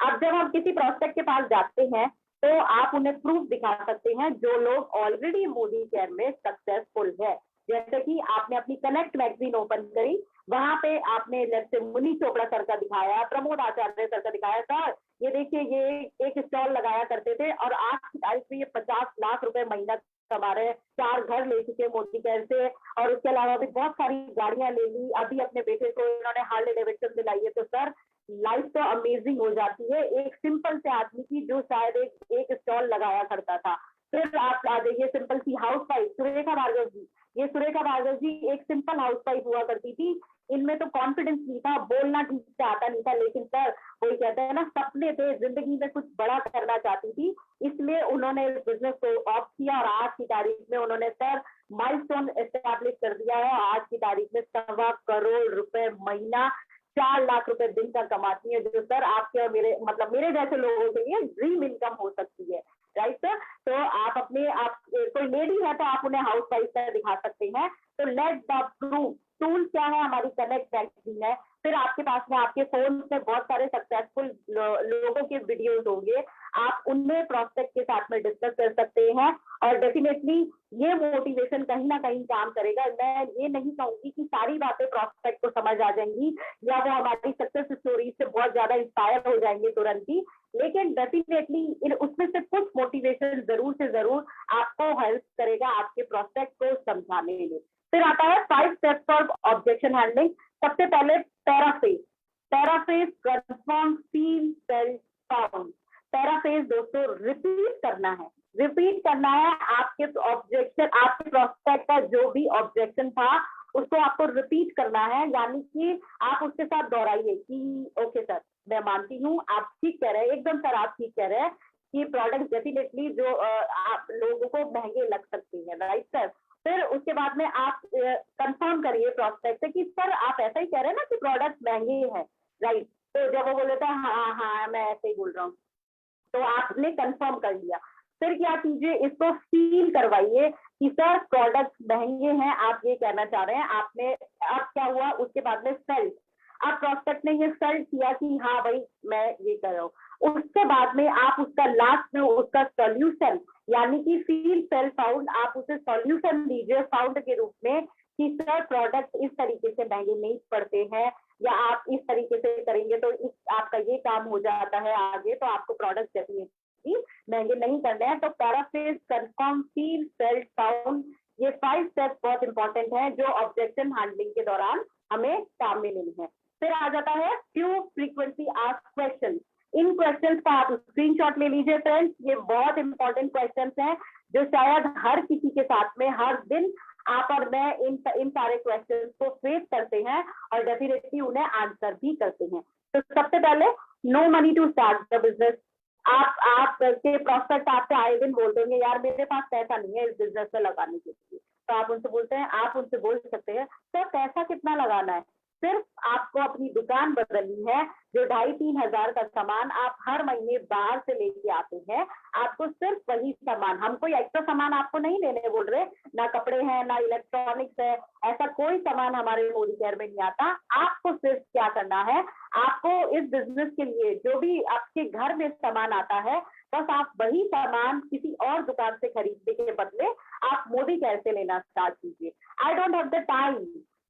अब जब हम किसी प्रोस्पेक्ट के पास जाते हैं तो आप उन्हें प्रूफ दिखा सकते हैं जो लोग ऑलरेडी मोदी केयर में सक्सेसफुल है। जैसे कि आपने अपनी कनेक्ट मैगजीन ओपन करी, वहां पे आपने जैसे मुनि चोपड़ा सर का दिखाया, प्रमोद आचार्य सर का दिखाया, सर ये देखिए ये एक स्टॉल लगाया करते थे और आज की तारीख में ये 50 लाख रुपए महीना कमा रहे हैं, 4 घर ले चुके मोदी केयर से, और उसके अलावा भी बहुत सारी गाड़ियां ले ली, अभी अपने बेटे को इन्होंने हार्ले डेविडसन दिलाई है। तो सर लाइफ तो अमेजिंग हो जाती है एक सिंपल से आदमी की जो शायद एक स्टॉल लगाया करता था। फिर आप आ जाइए सिंपल सी हाउस वाइफ सुरेखा भार्गव जी। ये सुरेखा भार्गव जी एक सिंपल हाउस वाइफ हुआ करती थी, इनमें तो कॉन्फिडेंस नहीं था, बोलना ठीक से आता नहीं था, लेकिन सर वही कहते हैं ना, सपने थे, जिंदगी में कुछ बड़ा करना चाहती थी, इसलिए उन्होंने इस बिजनेस को ऑफ किया और आज की तारीख में उन्होंने सर माइलस्टोन एस्टैब्लिश कर दिया है। आज की तारीख में 1.25 करोड़ रुपए महीना, 4 लाख रुपए दिन का कमाती है, जो सर आपके और मेरे मतलब मेरे जैसे लोगों के लिए ड्रीम इनकम हो सकती है। राइट सर, तो आप अपने आप कोई लेडी है तो आप उन्हें हाउस वाइफ का दिखा सकते हैं। तो लेट द प्रूफ टूल क्या है, हमारी कनेक्ट मैगजीन है। फिर आपके पास में आपके फोन में बहुत सारे सक्सेसफुल लोगों के वीडियोस होंगे, आप उनमें प्रोस्पेक्ट के साथ में डिस्कस कर सकते हैं, और डेफिनेटली ये मोटिवेशन कहीं ना कहीं काम करेगा। मैं ये नहीं कहूंगी कि सारी बातें प्रोस्पेक्ट को समझ आ जाएंगी या वो हमारी सक्सेस स्टोरी से बहुत ज्यादा इंस्पायर हो जाएंगे तुरंत ही, लेकिन डेफिनेटली उसमें से कुछ मोटिवेशन जरूर से जरूर आपको हेल्प करेगा आपके प्रोस्पेक्ट को समझाने में। फिर आता है 5 स्टेप्स फॉर ऑब्जेक्शन हैंडलिंग। सबसे पहले paraphrase, confirm, feel, tell, sound. Paraphrase दोस्तों रिपीट करना है, आपके ऑब्जेक्शन, आपके प्रोस्पेक्ट का जो भी ऑब्जेक्शन था उसको आपको रिपीट करना है, यानी कि आप उसके साथ दोहराइए कि ओके सर मैं मानती हूँ आप ठीक कह रहे हैं, एकदम सर आप ठीक कह रहे हैं कि प्रोडक्ट डेफिनेटली जो आप लोगों को महंगे लग सकते हैं। राइट सर, फिर उसके बाद में आप कंफर्म करिए प्रोस्पेक्ट से कि सर आप ऐसा ही कह रहे हैं ना कि प्रोडक्ट महंगे हैं। राइट, तो जब वो बोले था हाँ हाँ मैं ऐसे ही बोल रहा हूँ, तो आपने कंफर्म कर लिया। फिर क्या कीजिए, इसको फील करवाइए कि सर प्रोडक्ट महंगे हैं, आप ये कहना चाह रहे हैं। आपने अब क्या हुआ, उसके बाद में सेल्फ, अब प्रोस्पेक्ट ने ये सेल्फ किया कि हाँ भाई मैं ये कर रहा हूँ। उसके बाद में आप उसका लास्ट में उसका सॉल्यूशन, यानी कि फील सेल्फ फाउंड, आप उसे सॉल्यूशन दीजिए फाउंड के रूप में कि सर प्रोडक्ट इस तरीके से महंगे नहीं पड़ते हैं, या आप इस तरीके से करेंगे तो आपका ये काम हो जाता है आगे, तो आपको प्रोडक्ट डेफिनेटली महंगे नहीं करने हैं। तो paraphrase, confirm, feel, self, sound, ये 5 स्टेप्स बहुत इंपॉर्टेंट है जो ऑब्जेक्शन हैंडलिंग के दौरान हमें काम में लेनी है। फिर आ जाता है फ्यू फ्रीक्वेंटली आस्क्ड क्वेश्चन। इन क्वेश्चंस का आप स्क्रीनशॉट ले लीजिए फ्रेंड्स, ये बहुत इंपॉर्टेंट क्वेश्चंस हैं जो शायद हर किसी के साथ में हर दिन आप और मैं इन सारे क्वेश्चंस को फेस करते हैं और डेफिनेटली उन्हें आंसर भी करते हैं। तो सबसे पहले, no money to start the business. आप के प्रोस्पेक्ट आपसे आए दिन बोल देंगे यार मेरे पास पैसा नहीं है इस बिजनेस में लगाने के लिए, तो आप उनसे बोलते हैं, आप उनसे बोल सकते हैं सर पैसा कितना लगाना है। सिर्फ आपको अपनी दुकान बदलनी है, जो 2,500-3 हजार का सामान आप हर महीने बाहर से लेके आते हैं, आपको सिर्फ वही सामान, हम कोई एक्स्ट्रा सामान आपको नहीं लेने बोल रहे, ना कपड़े हैं ना इलेक्ट्रॉनिक्स है, ऐसा कोई सामान हमारे मोदी केयर में नहीं आता। आपको सिर्फ क्या करना है, आपको इस बिजनेस के लिए जो भी आपके घर में सामान आता है, बस आप वही सामान किसी और दुकान से खरीदने के बदले आप मोदी केयर से लेना स्टार्ट कीजिए। I don't have the time.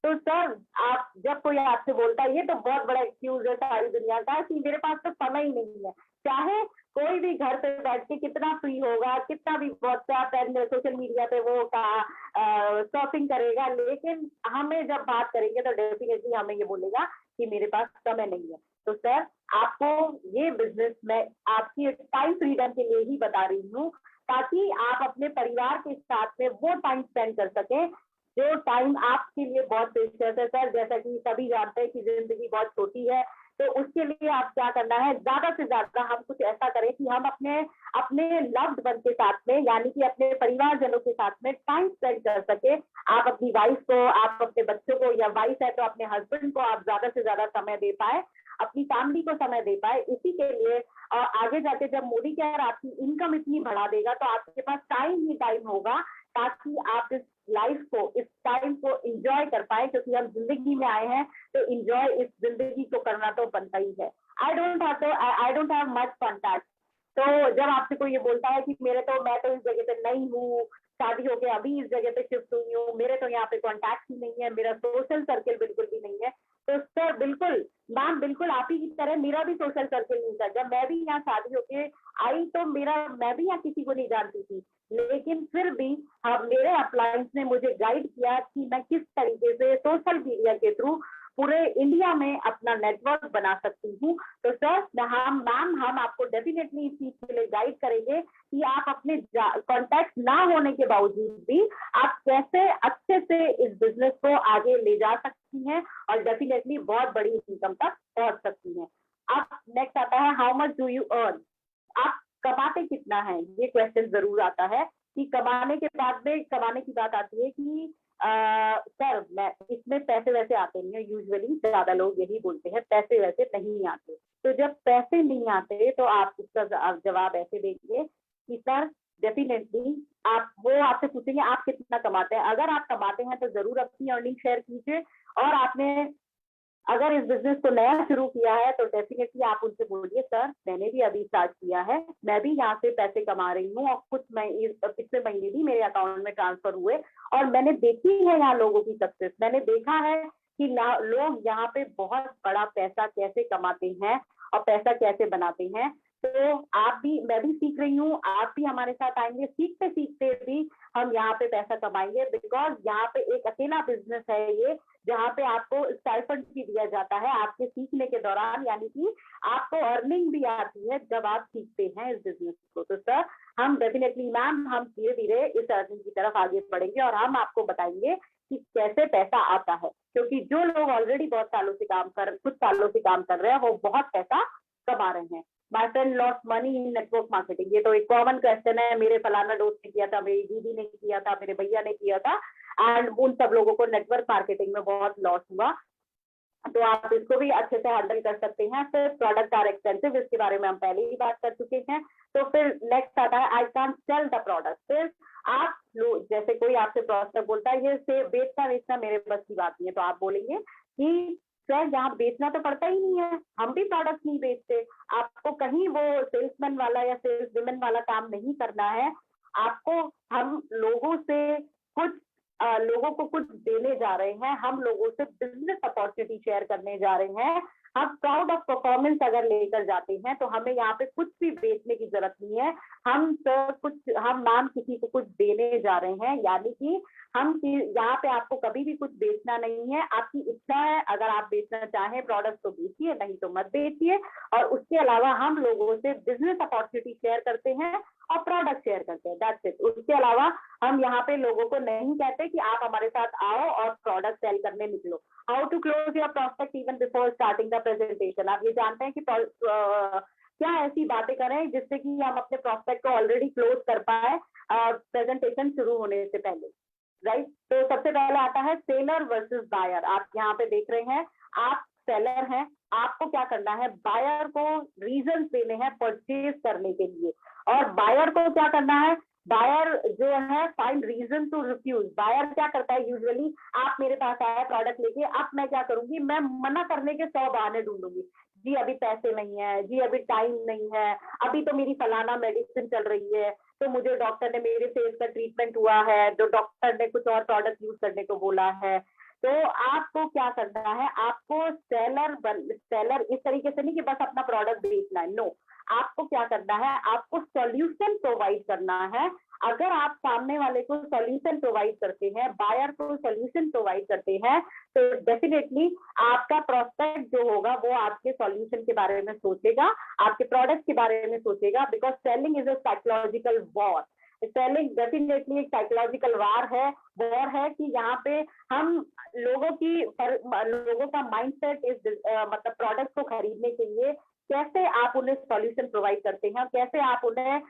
तो सर आप जब कोई आपसे बोलता है, ये तो बहुत बड़ा एक्सक्यूज है सारी दुनिया का कि मेरे पास तो समय ही नहीं है, चाहे कोई भी घर पे बैठ के कितना फ्री होगा, कितना भी व्हाट्सएप एंड सोशल मीडिया पे वो शॉपिंग करेगा, लेकिन हमें जब बात करेंगे तो डेफिनेटली हमें ये बोलेगा कि मेरे पास समय नहीं है। तो सर आपको ये बिजनेस मैं आपकी टाइम फ्रीडम के लिए ही बता रही हूँ, ताकि आप अपने परिवार के साथ में वो टाइम स्पेंड कर सकें जो टाइम आपके लिए बहुत प्रेशियस है। सर जैसा कि सभी जानते हैं कि जिंदगी बहुत छोटी है, तो उसके लिए आप क्या करना है, ज्यादा से ज्यादा हम कुछ ऐसा करें कि हम अपने अपने लव्ड वन के साथ में, यानी कि अपने परिवारजनों के साथ में टाइम स्पेंड कर सके। आप अपनी वाइफ को, आप अपने बच्चों को, या वाइफ है तो अपने हस्बैंड को आप ज्यादा से ज्यादा समय दे पाए, अपनी फैमिली को समय दे पाए। इसी के लिए आगे जाके जब मोदी केयर आपकी इनकम इतनी बढ़ा देगा तो आपके पास टाइम ही टाइम होगा, ताकि आप इस लाइफ को, इस टाइम को एंजॉय कर पाए, क्योंकि हम जिंदगी में आए हैं तो एंजॉय इस जिंदगी को करना तो बनता ही है। I don't have much contact. तो जब आपसे कोई ये बोलता है कि मैं तो इस जगह पे नहीं हूँ, शादी होके अभी इस जगह पे शिफ्ट हुई हूँ, मेरे तो यहाँ पे कॉन्टैक्ट ही नहीं है, मेरा सोशल सर्कल बिल्कुल भी नहीं है, तो सर बिल्कुल मैम, बिल्कुल आप ही की तरह मेरा भी सोशल सर्कल नहीं था। जब मैं भी यहाँ शादी होके आई तो मैं भी यहाँ किसी को नहीं जानती थी, लेकिन फिर भी मेरे अपलायंस ने मुझे गाइड किया कि मैं किस तरीके से सोशल मीडिया के थ्रू पूरे इंडिया में अपना नेटवर्क बना सकती हूँ। तो सर हम आपको डेफिनेटली इस चीज के लिए गाइड करेंगे कि आप अपने कॉन्टैक्ट ना होने के बावजूद भी आप कैसे अच्छे से इस बिजनेस को आगे ले जा सकती हैं और डेफिनेटली बहुत बड़ी इनकम तक पहुंच सकती हैं। अब नेक्स्ट आता है, how much do you earn, आप कमाते कितना है, ये क्वेश्चन जरूर आता है कि कमाने के बाद में कमाने की बात आती है कि सर मैं इसमें पैसे वैसे आते नहीं है, यूजुअली ज्यादा लोग यही बोलते हैं पैसे वैसे नहीं आते। तो जब पैसे नहीं आते तो आप उसका जवाब ऐसे देंगे कि सर डेफिनेटली वो आपसे पूछेंगे आप कितना कमाते हैं। अगर आप कमाते हैं तो जरूर अपनी अर्निंग शेयर कीजिए, और आपने अगर इस बिजनेस को नया शुरू किया है तो डेफिनेटली आप उनसे बोलिए सर मैंने भी अभी स्टार्ट किया है, मैं भी यहाँ से पैसे कमा रही हूँ, और पिछले महीने भी मेरे अकाउंट में ट्रांसफर हुए, और मैंने देखी है यहाँ लोगों की सक्सेस, मैंने देखा है कि लोग यहाँ पे बहुत बड़ा पैसा कैसे कमाते हैं और पैसा कैसे बनाते हैं। तो मैं भी सीख रही हूँ, आप भी हमारे साथ आएंगे, सीखते सीखते भी हम यहाँ पे पैसा कमाएंगे, बिकॉज यहाँ पे एक अकेला बिजनेस है ये, जहाँ पे आपको स्टाइपेंड भी दिया जाता है आपके सीखने के दौरान, यानी कि आपको अर्निंग भी आती है जब आप सीखते हैं इस बिजनेस को। तो सर हम डेफिनेटली मैम हम धीरे धीरे इस अर्निंग की तरफ आगे बढ़ेंगे और हम आपको बताएंगे कि कैसे पैसा आता है, क्योंकि जो लोग ऑलरेडी कुछ सालों से काम कर रहे हैं वो बहुत पैसा कमा रहे हैं। My friend lost money in network marketing, ये तो एक कॉमन क्वेश्चन है, मेरे फलाना दोस्त ने किया था, मेरी दीदी ने किया था, मेरे भैया ने किया था, एंड उन सब लोगों को नेटवर्क मार्केटिंग में बहुत लॉस हुआ। तो आप इसको भी अच्छे से हैंडल कर सकते हैं। फिर प्रोडक्ट आर एक्सपेंसिव, इसके बारे में हम पहले ही बात कर चुके हैं। तो फिर नेक्स्ट आता है I can't sell the product. फिर आप जैसे कोई आपसे प्रोडक्ट बोलता है ये से बेचना मेरे बस की बात नहीं है, तो आप बोलेंगे कि सर यहाँ बेचना तो पड़ता ही नहीं है, हम भी प्रोडक्ट नहीं बेचते, आपको कहीं वो सेल्समैन वाला या सेल्स वुमेन वाला काम नहीं करना है, आपको हम लोगों को कुछ देने जा रहे हैं, हम लोगों से बिजनेस अपॉर्चुनिटी शेयर करने जा रहे हैं। हम प्राउड ऑफ परफॉर्मेंस अगर लेकर जाते हैं तो हमें यहाँ पे कुछ भी बेचने की जरूरत नहीं है, हम मैम किसी को कुछ देने जा रहे हैं, यानी कि हम यहाँ पे आपको कभी भी कुछ बेचना नहीं है, आपकी इच्छा है, अगर आप बेचना चाहें प्रोडक्ट तो बेचिए, नहीं तो मत बेचिए। और उसके अलावा हम लोगों से बिजनेस अपॉर्चुनिटी शेयर करते हैं और प्रोडक्ट शेयर करते हैं, दैट्स इट। उसके अलावा हम यहाँ पे लोगों को नहीं कहते कि आप हमारे साथ आओ और प्रोडक्ट सेल करने निकलो। How to close your prospect even before starting the presentation, आप ये जानते हैं कि क्या ऐसी बातें करें जिससे कि हम अपने प्रोस्पेक्ट को ऑलरेडी क्लोज कर पाए प्रेजेंटेशन शुरू होने से पहले, राइट। तो सबसे पहले आता है सेलर वर्सेस बायर। आप यहाँ पे देख रहे हैं, आप सेलर हैं, आपको क्या करना है, बायर को रीजन देने हैं परचेज करने के लिए, और बायर को क्या करना है, बायर जो है find reason to refuse. Buyer क्या करता है यूजुअली, आप मेरे पास आया प्रोडक्ट लेके, अब मैं क्या करूंगी, मैं मना करने के 100 बहाने ढूंढूंगी। जी अभी पैसे नहीं है, जी अभी टाइम नहीं है, अभी तो मेरी फलाना मेडिसिन चल रही है, तो मुझे डॉक्टर ने, मेरे फेस का ट्रीटमेंट हुआ है, तो डॉक्टर ने कुछ और प्रोडक्ट यूज करने को बोला है। तो आपको क्या करना है, आपको सेलर इस तरीके से नहीं कि बस अपना प्रोडक्ट बेचना है, नो। आपको क्या करना है, आपको सॉल्यूशन प्रोवाइड करना है। अगर आप सामने वाले को सॉल्यूशन प्रोवाइड करते हैं, बायर को सॉल्यूशन प्रोवाइड करते हैं, तो डेफिनेटली आपका प्रोस्पेक्ट जो होगा वो आपके सॉल्यूशन के बारे में सोचेगा, आपके प्रोडक्ट के बारे में सोचेगा, because selling is a psychological war. Selling definitely एक साइकोलॉजिकल वॉर है कि यहाँ पे हम लोगों का माइंडसेट इस मतलब प्रोडक्ट को खरीदने के लिए कैसे आप उन्हें सॉल्यूशन प्रोवाइड करते हैं, कैसे आप उन्हें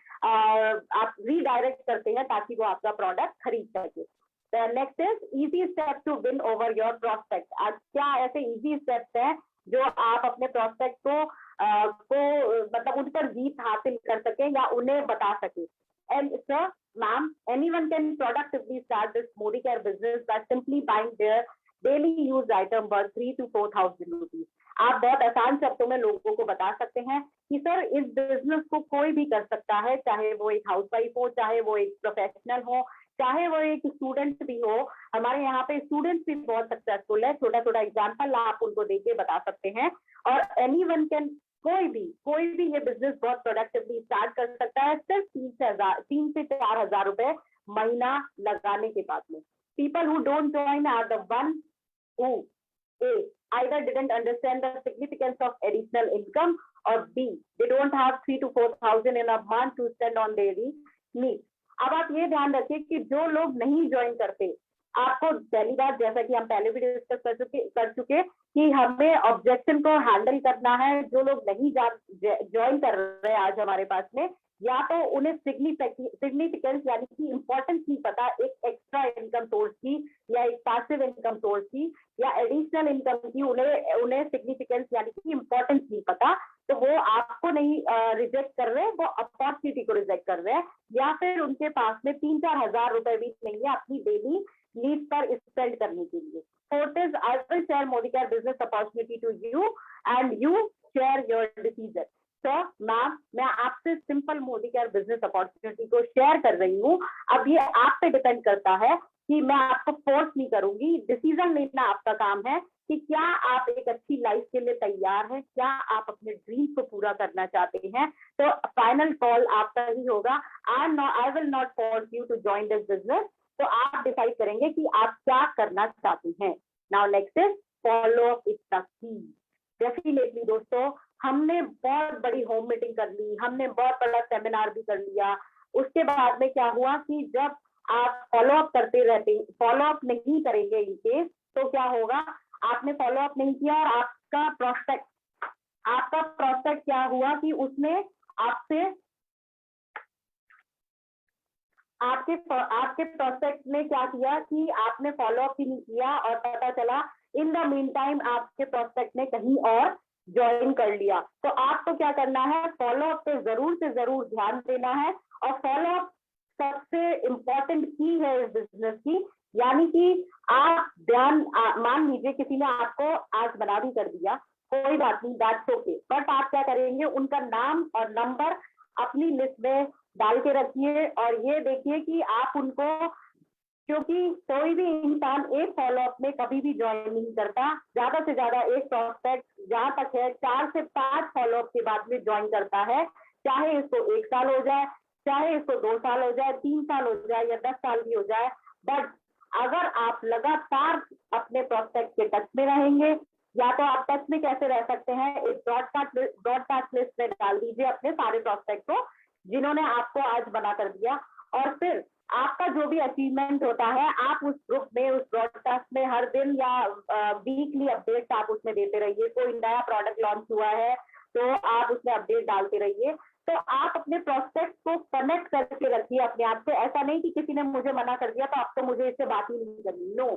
आप रीडायरेक्ट करते हैं ताकि वो आपका प्रोडक्ट खरीद सके। Next is easy step to win over your prospect. आज क्या ऐसे इजी स्टेप्स हैं जो आप अपने प्रोस्पेक्ट को मतलब उन पर जीत हासिल कर सके या उन्हें बता सके। And sir, ma'am, anyone can productively start this Modicare business by simply buying their daily used item worth 3,000 to 4,000 rupees. आप बहुत आसान शब्दों में लोगों को बता सकते हैं कि सर इस बिजनेस को कोई भी कर सकता है, चाहे वो एक हाउसवाइफ हो, चाहे वो एक प्रोफेशनल हो, चाहे वो एक स्टूडेंट भी हो। हमारे यहाँ पे स्टूडेंट्स भी बहुत सक्सेसफुल है, छोटा छोटा एग्जाम्पल आप उनको देके बता सकते हैं। और एनीवन कैन, कोई भी ये बिजनेस बहुत प्रोडक्टिवली स्टार्ट कर सकता है, सिर्फ 3 से 4 हजार रुपए महीना लगाने के बाद में। People who don't join are the one who A, either didn't understand the significance of additional income, or B, they don't have 3,000 to 4,000 in a month to spend on daily needs. अब आप ये ध्यान रखिए कि जो लोग नहीं join करते, आपको पहली बात, जैसा कि हम पहले भी डिस्कस कर चुके कि हमें ऑब्जेक्शन को हैंडल करना है। जो लोग नहीं ज्वाइन कर रहे हैं आज हमारे पास में, या तो उन्हें सिग्निफिकेंस यानी कि इंपॉर्टेंस नहीं पता एक एक्स्ट्रा इनकम सोर्स की या एक पैसिव इनकम सोर्स की या एडिशनल इनकम की, उन्हें सिग्निफिकेंस यानी कि इंपॉर्टेंस नहीं पता, तो वो आपको नहीं रिजेक्ट कर रहे, वो अपॉर्चुनिटी को रिजेक्ट कर रहे हैं, या फिर उनके पास में 3-4 हजार रुपए भी नहीं है अपनी डेली नीड पर स्पेंड करने के लिए। Fourth is, I will share Modicare business opportunity to you and you share your decision. Sir ma'am, मैं आपसे सिंपल मोदिकेयर बिजनेस अपॉर्चुनिटी को शेयर कर रही हूँ। अब ये आप पे डिपेंड करता है कि मैं आपको फोर्स नहीं करूंगी, डिसीजन लेना आपका काम है कि क्या आप एक अच्छी लाइफ के लिए तैयार हैं, क्या आप अपने ड्रीम्स को पूरा करना चाहते हैं। तो फाइनल कॉल आपका ही होगा। I will not force you to join this business. तो आप डिसाइड करेंगे कि आप क्या करना चाहते हैं। Now next is follow up is the key. Definitely दोस्तों, हमने बहुत बड़ी होम मीटिंग कर ली, हमने बहुत बड़ा सेमिनार भी कर लिया, उसके बाद में क्या हुआ कि जब आप फॉलो अप करते रहते, फॉलो अप नहीं करेंगे इनके, तो क्या होगा, आपने फॉलो अप नहीं किया और आपका प्रोस्पेक्ट क्या हुआ कि उसने आपके प्रोस्पेक्ट ने क्या किया कि आपने फॉलो अप ही नहीं किया और पता चला इन द मीन टाइम आपके प्रोस्पेक्ट ने कहीं और ज्वाइन कर लिया। तो आपको क्या करना है, फॉलो अप पे जरूर से जरूर ध्यान देना है। और फॉलो अप सबसे इंपॉर्टेंट की है इस बिजनेस की, यानी कि आप मान लीजिए किसी ने आपको आज बना भी कर दिया, कोई बात नहीं, दैट्स ओके, बट आप क्या करेंगे, उनका नाम और नंबर अपनी लिस्ट में डाल के रखिए और ये देखिए कि आप उनको, क्योंकि कोई भी इंसान एक फॉलो अप में कभी भी ज्वाइन नहीं करता, ज्यादा से ज्यादा एक प्रोस्पेक्ट जहां तक है 4 से 5 फॉलो अप के बाद में ज्वाइन करता है, चाहे इसको 1 साल हो जाए, चाहे इसको 2 साल हो जाए, 3 साल हो जाए या 10 साल भी हो जाए। बट अगर आप लगातार अपने प्रोस्पेक्ट के टच में रहेंगे, या तो आप टच में कैसे रह सकते हैं, एक ब्रॉडकास्ट लिस्ट में डाल दीजिए अपने सारे प्रोस्पेक्ट को जिन्होंने आपको आज बना कर दिया, और फिर आपका जो भी अचीवमेंट होता है आप उस ग्रुप में, उस ब्रॉडकास्ट में हर दिन या वीकली अपडेट्स आप उसमें देते रहिए। कोई नया प्रोडक्ट लॉन्च हुआ है, तो आप उसमें अपडेट डालते रहिए। तो आप अपने प्रोस्पेक्ट को कनेक्ट करके रखिए अपने आप से। ऐसा नहीं कि किसी ने मुझे मना कर दिया तो अब तो मुझे इससे बात ही नहीं करनी। नो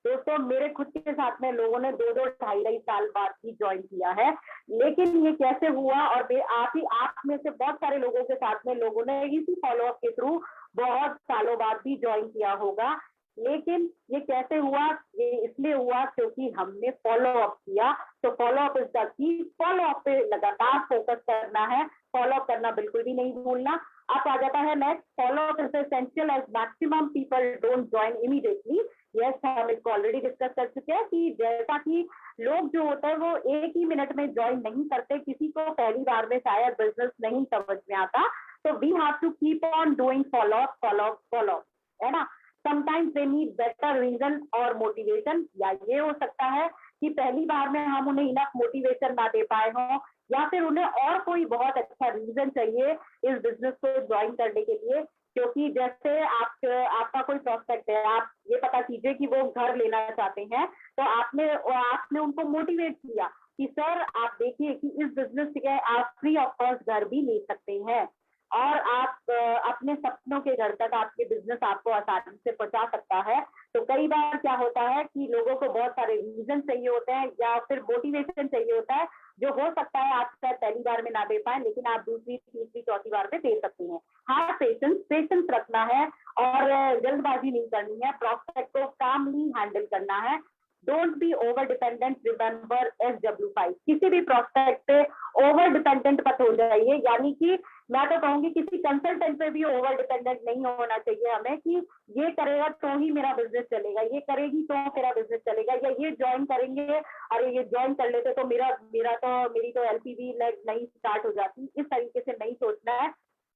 दोस्तों, मेरे खुद के साथ में लोगों ने 2-2 ढाई साल बाद ही ज्वाइन किया है। लेकिन ये कैसे हुआ, और आप में से बहुत सारे लोगों के साथ में लोगों ने इसी फॉलोअप के थ्रू बहुत सालों बाद भी ज्वाइन किया होगा। लेकिन ये कैसे हुआ? ये इसलिए हुआ क्योंकि हमने फॉलो अप किया। तो follow up is the key. Follow up पे लगातार फोकस करना है, फॉलो अप करना बिल्कुल भी नहीं भूलना। अब आ जाता है next, follow up is essential as maximum people don't join immediately. Yes, हम इसको ऑलरेडी डिस्कस कर चुके हैं कि जैसा कि लोग जो होते हैं वो एक ही मिनट में ज्वाइन नहीं करते। किसी को पहली बार में शायद बिजनेस नहीं समझ में आता, तो we have to keep on doing follow up follow up follow up, है ना। Sometimes they need better reason और मोटिवेशन, या ये हो सकता है कि पहली बार में हम उन्हें इनफ मोटिवेशन ना दे पाए हों, या फिर उन्हें और कोई बहुत अच्छा रीजन चाहिए इस बिजनेस को ज्वाइन करने के लिए। क्योंकि जैसे आपका कोई प्रोस्पेक्ट है, आप ये पता कीजिए कि वो घर लेना चाहते हैं, तो आपने उनको मोटिवेट किया कि सर आप देखिए कि इस बिजनेस से आप फ्री ऑफ कॉस्ट घर भी ले सकते हैं, और आप अपने सपनों के घर तक आपके बिजनेस आपको आसानी से पहुंचा सकता है। तो कई बार क्या होता है कि लोगों को बहुत सारे रीजन चाहिए होते हैं या फिर मोटिवेशन चाहिए होता है, जो हो सकता है आप शायद पहली बार में ना दे पाए, लेकिन आप दूसरी, तीसरी, चौथी बार में दे सकते हैं। हाँ, पेशेंस रखना है और जल्दबाजी नहीं करनी है, प्रोस्पेक्ट को कामली हैंडल करना है। Don't be over dependent, remember SW5। किसी भी प्रोस्पेक्ट पे ओवर डिपेंडेंट मत हो जाइए, यानी कि मैं तो कहूंगी किसी कंसल्टेंट पे भी ओवर डिपेंडेंट नहीं होना चाहिए हमें कि ये करेगा तो ही मेरा बिजनेस चलेगा, ये करेगी तो मेरा बिजनेस चलेगा, या ये ज्वाइन करेंगे, अरे ये ज्वाइन कर लेते तो मेरी तो LPV नहीं स्टार्ट हो जाती। इस तरीके से नहीं सोचना है।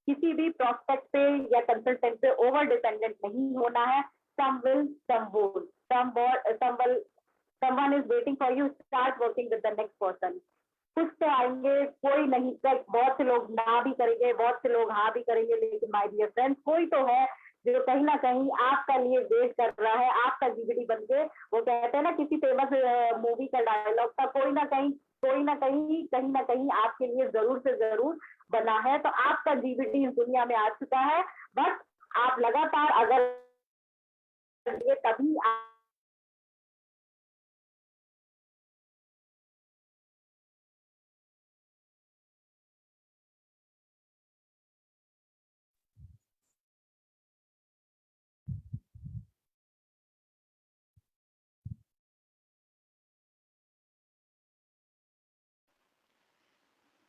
किसी भी प्रोस्पेक्ट पे या कंसल्टेंट पे ओवर डिपेंडेंट नहीं होना है। Some will, some won't. Someone is waiting for you. Start working with the next person. कुछ तो आएंगे, कोई नहीं, बहुत से लोग ना भी करेंगे, बहुत से लोग हाँ भी करेंगे, लेकिन माय डियर फ्रेंड्स, कोई तो है जो कहीं ना कहीं आपका लिए वेट कर रहा है, आपका जीबीडी बन के। वो कहते हैं ना, किसी फेमस मूवी का डायलॉग था, कोई ना कहीं आपके लिए जरूर से जरूर बना है। तो आपका जीबीडी इस दुनिया में आ चुका है, बस आप लगातार अगर तभी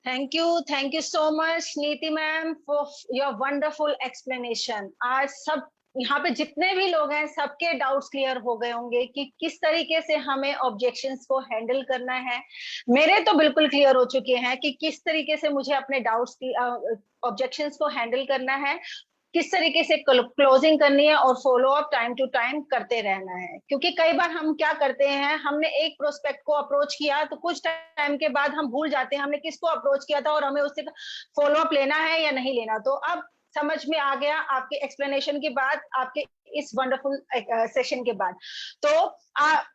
थैंक यू सो मच नीति ma'am for your wonderful explanation. आज सब यहाँ पे जितने भी लोग हैं सबके डाउट्स क्लियर हो गए होंगे कि किस तरीके से हमें ऑब्जेक्शंस को हैंडल करना है। मेरे तो बिल्कुल क्लियर हो चुके हैं कि किस तरीके से मुझे अपने डाउट्स की ऑब्जेक्शंस को हैंडल करना है, किस तरीके से क्लोजिंग करनी है और follow up time to time करते रहना है। क्योंकि कई बार हम क्या करते हैं, हमने एक प्रोस्पेक्ट को अप्रोच किया तो कुछ टाइम के बाद हम भूल जाते हैं हमने किसको अप्रोच किया था और हमें उससे फॉलो अप लेना है या नहीं लेना। तो अब समझ में आ गया आपके एक्सप्लेनेशन के बाद, आपके इस वंडरफुल सेशन के बाद। तो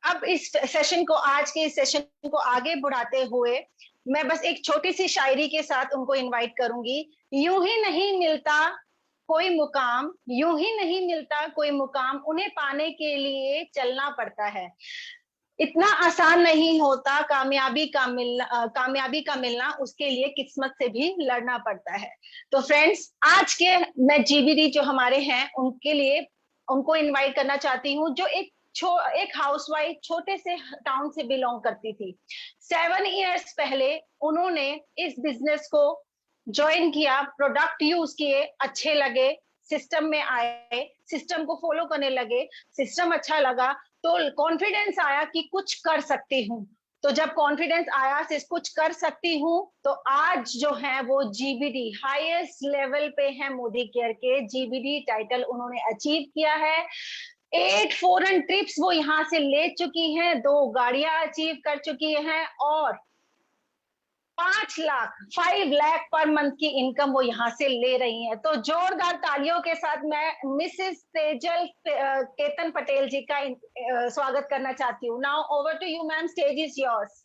अब इस सेशन को, आज के इस सेशन को आगे बढ़ाते हुए मैं बस एक छोटी सी शायरी के साथ उनको इनवाइट करूंगी। यूं ही नहीं मिलता कोई मुकाम, यूं ही नहीं मिलता कोई मुकाम, उन्हें पाने के लिए चलना पड़ता है। इतना आसान नहीं होता कामयाबी का मिलना, उसके लिए किस्मत से भी लड़ना पड़ता है। तो फ्रेंड्स, आज के मैं जीबीडी जो हमारे हैं उनके लिए उनको इनवाइट करना चाहती हूँ, जो एक हाउसवाइफ छोटे से टाउन से बिलोंग करती थी। 7 इयर्स पहले उन्होंने इस बिजनेस को ज्वाइन किया, प्रोडक्ट यूज किए, अच्छे लगे, सिस्टम में आए, सिस्टम को फॉलो करने लगे, सिस्टम अच्छा लगा तो कॉन्फिडेंस आया कि कुछ कर सकती हूँ। तो जब कॉन्फिडेंस आया से कुछ कर सकती हूँ, तो आज जो है वो जीबीडी हाईएस्ट लेवल पे है, मोदी केयर के जीबीडी टाइटल उन्होंने अचीव किया है। 8 फॉरेन ट्रिप्स वो यहाँ से ले चुकी हैं, 2 गाड़ियां अचीव कर चुकी हैं और 5 लाख पर मंथ की इनकम वो यहाँ से ले रही हैं। तो जोरदार तालियों के साथ मैं मिसेस तेजल केतन पटेल जी का स्वागत करना चाहती हूँ। Now over to you ma'am, stage is yours.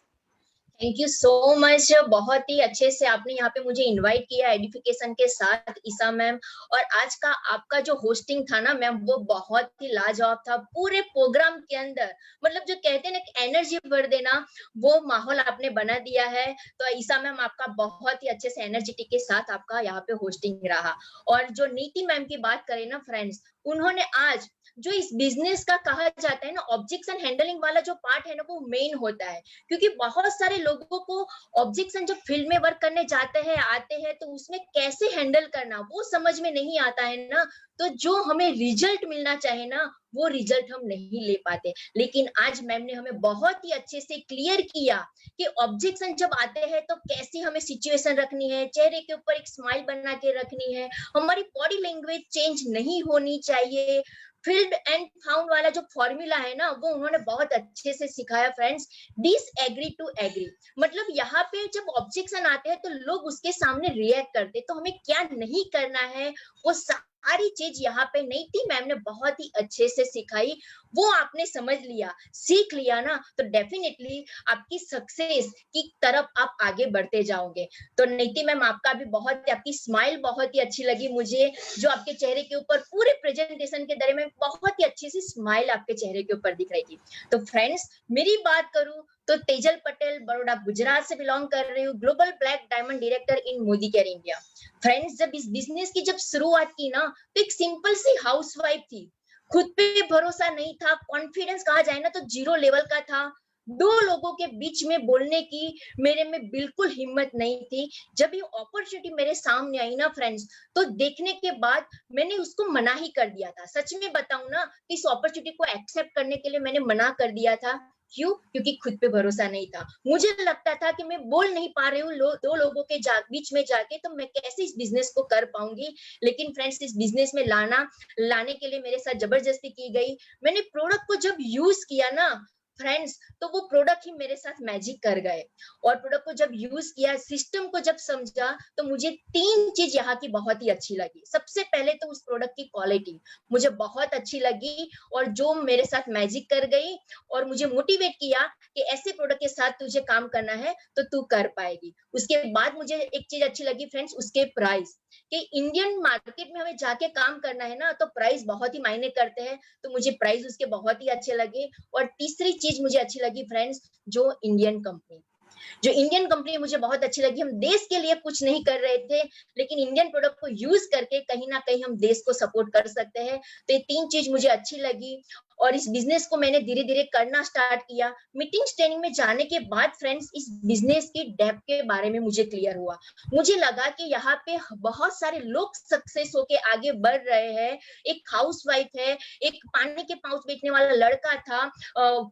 Thank you so much. बहुत ही अच्छे से आपने यहाँ पे मुझे इनवाइट किया एडिफिकेशन के साथ, ईसा मैम। और आज का आपका जो होस्टिंग था ना मैम, वो बहुत ही लाजवाब था। पूरे प्रोग्राम के अंदर मतलब जो कहते हैं ना एनर्जी भर देना, वो माहौल आपने बना दिया है। तो ईसा मैम आपका बहुत ही अच्छे से एनर्जेटिक के साथ आपका यहाँ पे होस्टिंग रहा। और जो नीति मैम की बात करें ना फ्रेंड्स, उन्होंने आज जो इस बिजनेस का कहा जाता है ना ऑब्जेक्शन हैंडलिंग वाला जो पार्ट है ना, वो मेन होता है। क्योंकि बहुत सारे लोगों को ऑब्जेक्शन जब फील्ड में वर्क करने जाते हैं आते हैं, तो उसमें कैसे हैंडल करना वो समझ में नहीं आता है ना। तो जो हमें रिजल्ट मिलना चाहिए ना, वो रिजल्ट हम नहीं ले पाते। लेकिन आज मैम ने हमें बहुत ही अच्छे से क्लियर किया कि ऑब्जेक्शन जब आते हैं तो कैसी हमें सिचुएशन रखनी है, चेहरे के ऊपर एक स्माइल बना के रखनी है, हमारी बॉडी लैंग्वेज चेंज नहीं होनी चाहिए। फील्ड एंड फाउंड वाला जो फॉर्मूला है ना, वो उन्होंने बहुत अच्छे से सिखाया फ्रेंड्स। डिसएग्री टू एग्री, मतलब यहाँ पे जब ऑब्जेक्शन आते हैं तो लोग उसके सामने रिएक्ट करते, तो हमें क्या नहीं करना है वो सारी चीज यहाँ पे नीति मैम ने बहुत ही अच्छे से सिखाई। वो आपने समझ लिया, सीख लिया ना, तो डेफिनेटली आपकी सक्सेस की तरफ आप आगे बढ़ते जाओगे। तो नीति मैम आपका भी बहुत, आपकी स्माइल बहुत ही अच्छी लगी मुझे, जो आपके चेहरे के ऊपर पूरे प्रेजेंटेशन के दौरान बहुत ही अच्छी सी स्माइल आपके चेहरे के ऊपर दिख रही थी। तो फ्रेंड्स मेरी बात करूं तो तेजल पटेल, बड़ौदा गुजरात से बिलोंग कर रही हूँ, global black diamond director in Modi care India. Friends जब इस बिजनेस की जब शुरुआत की ना, तो एक सिंपल सी हाउसवाइफ थी, खुद पे भरोसा नहीं था, कॉन्फिडेंस कहा जाए ना तो जीरो लेवल का था। दो लोगों के बीच में बोलने की मेरे में बिल्कुल हिम्मत नहीं थी। जब ये अपॉर्चुनिटी मेरे सामने आई ना फ्रेंड्स, तो देखने के बाद मैंने उसको मना ही कर दिया था। सच में बताऊं ना, इस अपॉर्चुनिटी को एक्सेप्ट करने के लिए मैंने मना कर दिया था। क्यों? क्योंकि खुद पे भरोसा नहीं था। मुझे लगता था कि मैं बोल नहीं पा रही हूँ दो लोगों के बीच में जाके, तो मैं कैसे इस बिजनेस को कर पाऊंगी। लेकिन फ्रेंड्स इस बिजनेस में लाने के लिए मेरे साथ जबरदस्ती की गई। मैंने प्रोडक्ट को जब यूज किया ना फ्रेंड्स, तो वो प्रोडक्ट ही मेरे साथ मैजिक कर गए। और प्रोडक्ट को जब यूज किया, सिस्टम को जब समझा, तो मुझे तीन चीज यहाँ की बहुत ही अच्छी लगी। सबसे पहले तो उस प्रोडक्ट की क्वालिटी मुझे बहुत अच्छी लगी, और जो मेरे साथ मैजिक कर गई और मुझे मोटिवेट किया कि ऐसे प्रोडक्ट के साथ तुझे काम करना है तो तू कर पाएगी। उसके बाद मुझे एक चीज अच्छी लगी फ्रेंड्स, उसके प्राइस, कि इंडियन मार्केट में हमें जाके काम करना है ना, तो प्राइस बहुत ही मायने करते हैं। तो मुझे प्राइस उसके बहुत ही अच्छे लगे। और तीसरी चीज मुझे अच्छी लगी फ्रेंड्स, जो इंडियन कंपनी मुझे बहुत अच्छी लगी। हम देश के लिए कुछ नहीं कर रहे थे, लेकिन इंडियन प्रोडक्ट को यूज करके कहीं ना कहीं हम देश को सपोर्ट कर सकते हैं। तो ये तीन चीज मुझे अच्छी लगी, और इस बिजनेस को मैंने धीरे धीरे करना स्टार्ट किया। मीटिंग्स ट्रेनिंग में जाने के बाद फ्रेंड्स इस बिजनेस की डेप्थ के बारे में मुझे क्लियर हुआ। मुझे लगा कि यहाँ पे बहुत सारे लोग सक्सेस होके आगे बढ़ रहे हैं। एक हाउसवाइफ है, एक पानी के पाउच बेचने वाला लड़का था,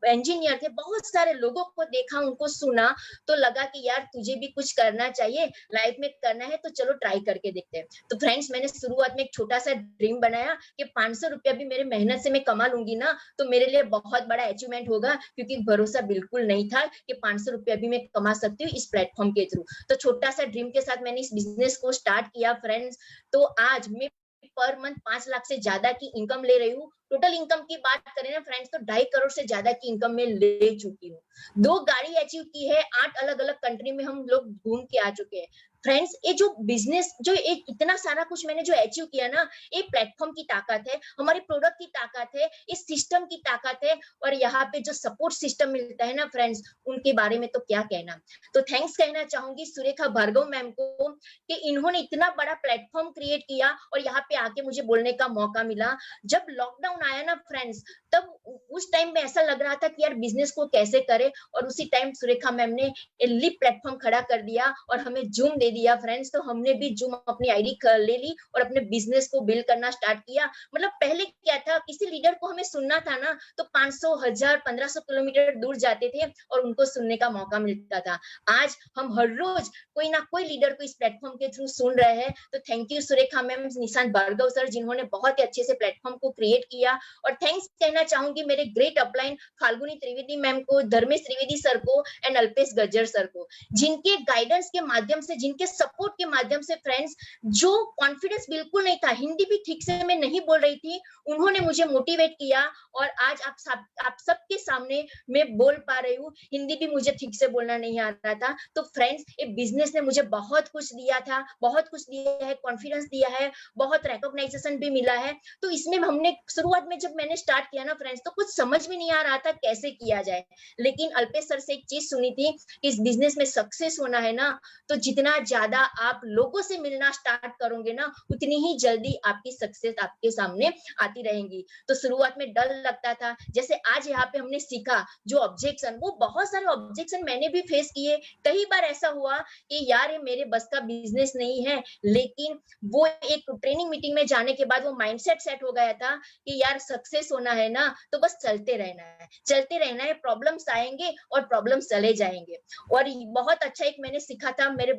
इंजीनियर थे, बहुत सारे लोगों को देखा, उनको सुना, तो लगा कि यार तुझे भी कुछ करना चाहिए, लाइफ में करना है, तो चलो ट्राई करके देखते हैं। तो फ्रेंड्स मैंने शुरुआत में एक छोटा सा ड्रीम बनाया कि 500 रुपया भी मेरे मेहनत से मैं कमा लूंगी ना, तो मेरे लिए बहुत बड़ा अचीवमेंट होगा। क्योंकि भरोसा बिल्कुल नहीं था कि 500 रुपया भी मैं कमा सकती हूँ इस प्लेटफॉर्म के थ्रू। तो छोटा सा ड्रीम के साथ मैंने इस बिजनेस को स्टार्ट किया फ्रेंड्स। तो आज मैं पर मंथ 5 लाख से ज्यादा की इनकम ले रही हूँ। टोटल इनकम की बात करें ना फ्रेंड्स, तो 2.5 करोड़ से ज्यादा की इनकम मैं ले चुकी हूँ। 2 गाड़ी अचीव की है, 8 अलग अलग कंट्री में हम लोग घूम के आ चुके हैं। फ्रेंड्स ये जो बिजनेस, जो एक इतना सारा कुछ मैंने जो अचीव किया ना, ये प्लेटफॉर्म की ताकत है, हमारे प्रोडक्ट की ताकत है, इस सिस्टम की ताकत है, और यहाँ पे जो सपोर्ट सिस्टम मिलता है ना फ्रेंड्स, उनके बारे में तो क्या कहना। तो थैंक्स कहना चाहूंगी सुरेखा भार्गव मैम को कि इन्होंने इतना बड़ा प्लेटफॉर्म क्रिएट किया और यहाँ पे आके मुझे बोलने का मौका मिला। जब लॉकडाउन आया ना फ्रेंड्स, तब उस टाइम में ऐसा लग रहा था कि यार बिजनेस को कैसे करें, और उसी टाइम सुरेखा मैम ने लिप प्लेटफॉर्म खड़ा कर दिया और हमें जूम दे दिया फ्रेंड्स। तो हमने भी जूम अपनी आईडी ले ली और अपने बिजनेस को बिल्ड करना स्टार्ट किया। मतलब पहले क्या था, किसी लीडर को हमें सुनना था ना, तो 500, 1000, 1500 किलोमीटर दूर जाते थे और उनको सुनने का मौका मिलता था। आज हम हर रोज कोई ना कोई लीडर को इस प्लेटफॉर्म के थ्रू सुन रहे हैं। तो thank you Surekha ma'am, Nishant Bhargav sir, जिन्होंने बहुत ही अच्छे से प्लेटफॉर्म को क्रिएट किया। और थैंक्स कहना चाहूंगी मेरे great upline Falguni Trivedi ma'am को, धर्मेश त्रिवेदी सर को एंड अल्पेश गज्जर सर को, जिनके गाइडेंस के माध्यम से, जिनके उनके सपोर्ट के माध्यम से फ्रेंड्स, जो कॉन्फिडेंस बिल्कुल नहीं था, हिंदी भी ठीक से मैं नहीं बोल रही थी, उन्होंने मुझे मोटिवेट किया और आज आप सबके सामने मैं बोल पा रही हूँ। हिंदी भी मुझे ठीक से बोलना नहीं आ रहा था। तो फ्रेंड्स, ये बिजनेस ने मुझे बहुत कुछ दिया था, बहुत कुछ दिया है, कॉन्फिडेंस दिया है, बहुत रिकॉग्नाइजेशन भी मिला है। तो इसमें हमने शुरुआत में जब मैंने स्टार्ट किया ना फ्रेंड्स, तो कुछ समझ में नहीं आ रहा था कैसे किया जाए, लेकिन अल्पेश सर से एक चीज सुनी थी कि इस बिजनेस में सक्सेस होना है ना, तो जितना ज्यादा आप लोगों से मिलना स्टार्ट करोगे ना, उतनी ही जल्दी आपकी सक्सेस आपके सामने आती रहेंगी। तो शुरुआत में डर लगता था, जैसे आज यहाँ पे हमने सीखा जो ऑब्जेक्शन, वो बहुत सारे ऑब्जेक्शन मैंने भी फेस किए। कई बार ऐसा हुआ कि यार ये मेरे बस का बिजनेस नहीं है, लेकिन वो एक ट्रेनिंग मीटिंग में जाने के बाद वो माइंडसेट सेट हो गया था कि यार सक्सेस होना है ना, तो बस चलते रहना है, प्रॉब्लम्स आएंगे और प्रॉब्लम्स चले जाएंगे। और बहुत अच्छा एक मैंने सीखा था मेरे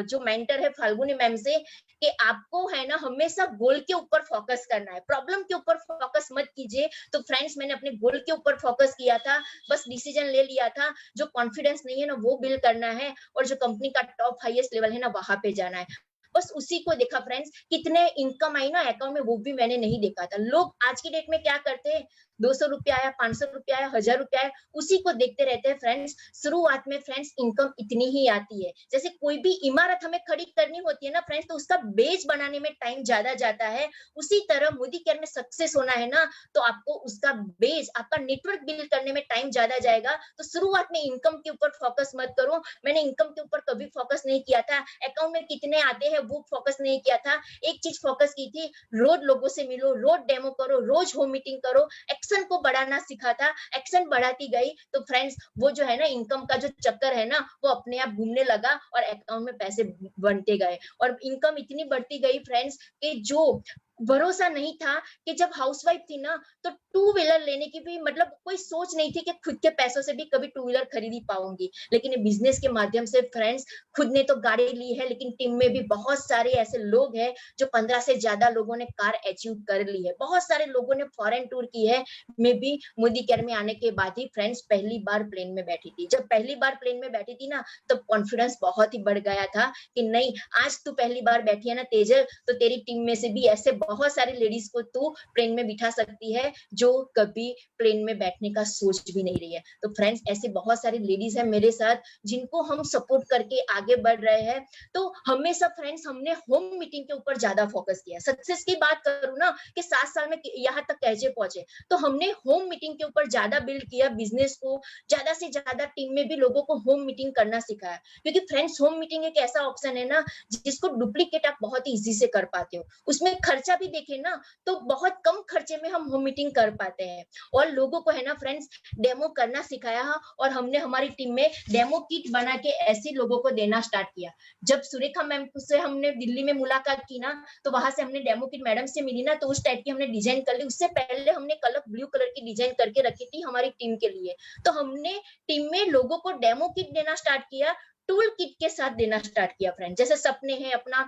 जो मेंटर है फाल्गुनी मैम से, कि आपको है ना हमेशा गोल के ऊपर फोकस करना है, प्रॉब्लम के ऊपर फोकस मत कीजिए। तो फ्रेंड्स, मैंने अपने गोल के ऊपर फोकस किया था, बस डिसीजन ले लिया था, जो कॉन्फिडेंस नहीं है ना वो बिल्ड करना है, और जो कंपनी का टॉप हाईएस्ट लेवल है ना वहां पे जाना है। बस उसी को देखा फ्रेंड्स। कितने इनकम आई ना अकाउंट में वो भी मैंने नहीं देखा था। लोग आज की डेट में क्या करते हैं, 200 रुपया आया, 500 रुपया आया, 1000 रुपया आया, उसी को देखते रहते हैं फ्रेंड्स। शुरुआत में फ्रेंड्स इनकम इतनी ही आती है, जैसे कोई भी इमारत हमें खड़ी करनी होती है ना फ्रेंड्स, तो उसका बेस बनाने में टाइम ज्यादा जाता है। उसी तरह मोदी केयर में सक्सेस होना है ना, तो आपको उसका बेस, आपका नेटवर्क बिल्ड करने में टाइम ज्यादा जाएगा। तो शुरुआत में इनकम के ऊपर फोकस मत करो। मैंने इनकम के ऊपर कभी फोकस नहीं किया था, अकाउंट में कितने आते हैं वो फोकस नहीं किया था। एक चीज फोकस की थी, रोज लोगों से मिलो, रोज डेमो करो, रोज होम मीटिंग करो, एक्शन को बढ़ाना सीखा था। एक्शन बढ़ाती गई तो फ्रेंड्स, वो जो है ना इनकम का जो चक्कर है ना, वो अपने आप घूमने लगा और अकाउंट में पैसे बनते गए, और इनकम इतनी बढ़ती गई फ्रेंड्स कि जो भरोसा नहीं था कि जब हाउसवाइफ थी ना, तो टू व्हीलर लेने की भी मतलब कोई सोच नहीं थी कि खुद के पैसों से भी कभी टू व्हीलर खरीदी पाऊंगी। लेकिन ये बिजनेस के माध्यम से फ्रेंड्स, खुद ने तो गाड़ी ली है, लेकिन टीम में भी बहुत सारे ऐसे लोग हैं जो 15 से ज्यादा लोगों ने कार अचीव कर ली है। बहुत सारे लोगों ने फॉरेन टूर की है। मैं भी मोदी केयर में आने के बाद ही फ्रेंड्स पहली बार प्लेन में बैठी थी। जब पहली बार प्लेन में बैठी थी ना, तब कॉन्फिडेंस बहुत ही बढ़ गया था कि नहीं, आज तू पहली बार बैठी है ना तेजल, तो तेरी टीम में से भी ऐसे बहुत सारी लेडीज को तू प्लेन में बिठा सकती है जो कभी प्लेन में बैठने का सोच भी नहीं रही है। तो फ्रेंड्स, ऐसे बहुत सारी लेडीज हैं मेरे साथ जिनको हम सपोर्ट करके आगे बढ़ रहे हैं। तो हमेशा फ्रेंड्स हमने होम मीटिंग के ऊपर ज्यादा फोकस किया। सक्सेस की बात करूं ना कि 7 साल में यहाँ तक कैसे पहुंचे, तो हमने होम मीटिंग के ऊपर ज्यादा बिल्ड किया बिजनेस को। ज्यादा से ज्यादा टीम में भी लोगों को होम मीटिंग करना सिखाया, क्योंकि फ्रेंड्स होम मीटिंग एक ऐसा ऑप्शन है ना जिसको डुप्लीकेट आप बहुत इजी से कर पाते हो। उसमें खर्चा भी देखे ना, तो बहुत कम खर्चे में हम होम मीटिंग कर पाते हैं। और लोगों को है ना फ्रेंड्स डेमो करना सिखाया, और हमने हमारी टीम में डेमो किट बना के ऐसे लोगों को देना स्टार्ट किया। जब सुरेखा मैम से हमने दिल्ली में मुलाकात की ना, तो वहां से हमने डेमो किट मैडम से मिली ना, तो उस टाइप की हमने डिजाइन कर ली। उससे पहले हमने कलर ब्लू कलर की डिजाइन करके रखी थी हमारी टीम के लिए। तो हमने टीम में लोगों को डेमो किट देना स्टार्ट किया, टूल किट के साथ देना स्टार्ट किया फ्रेंड। जैसे सपने हैं अपना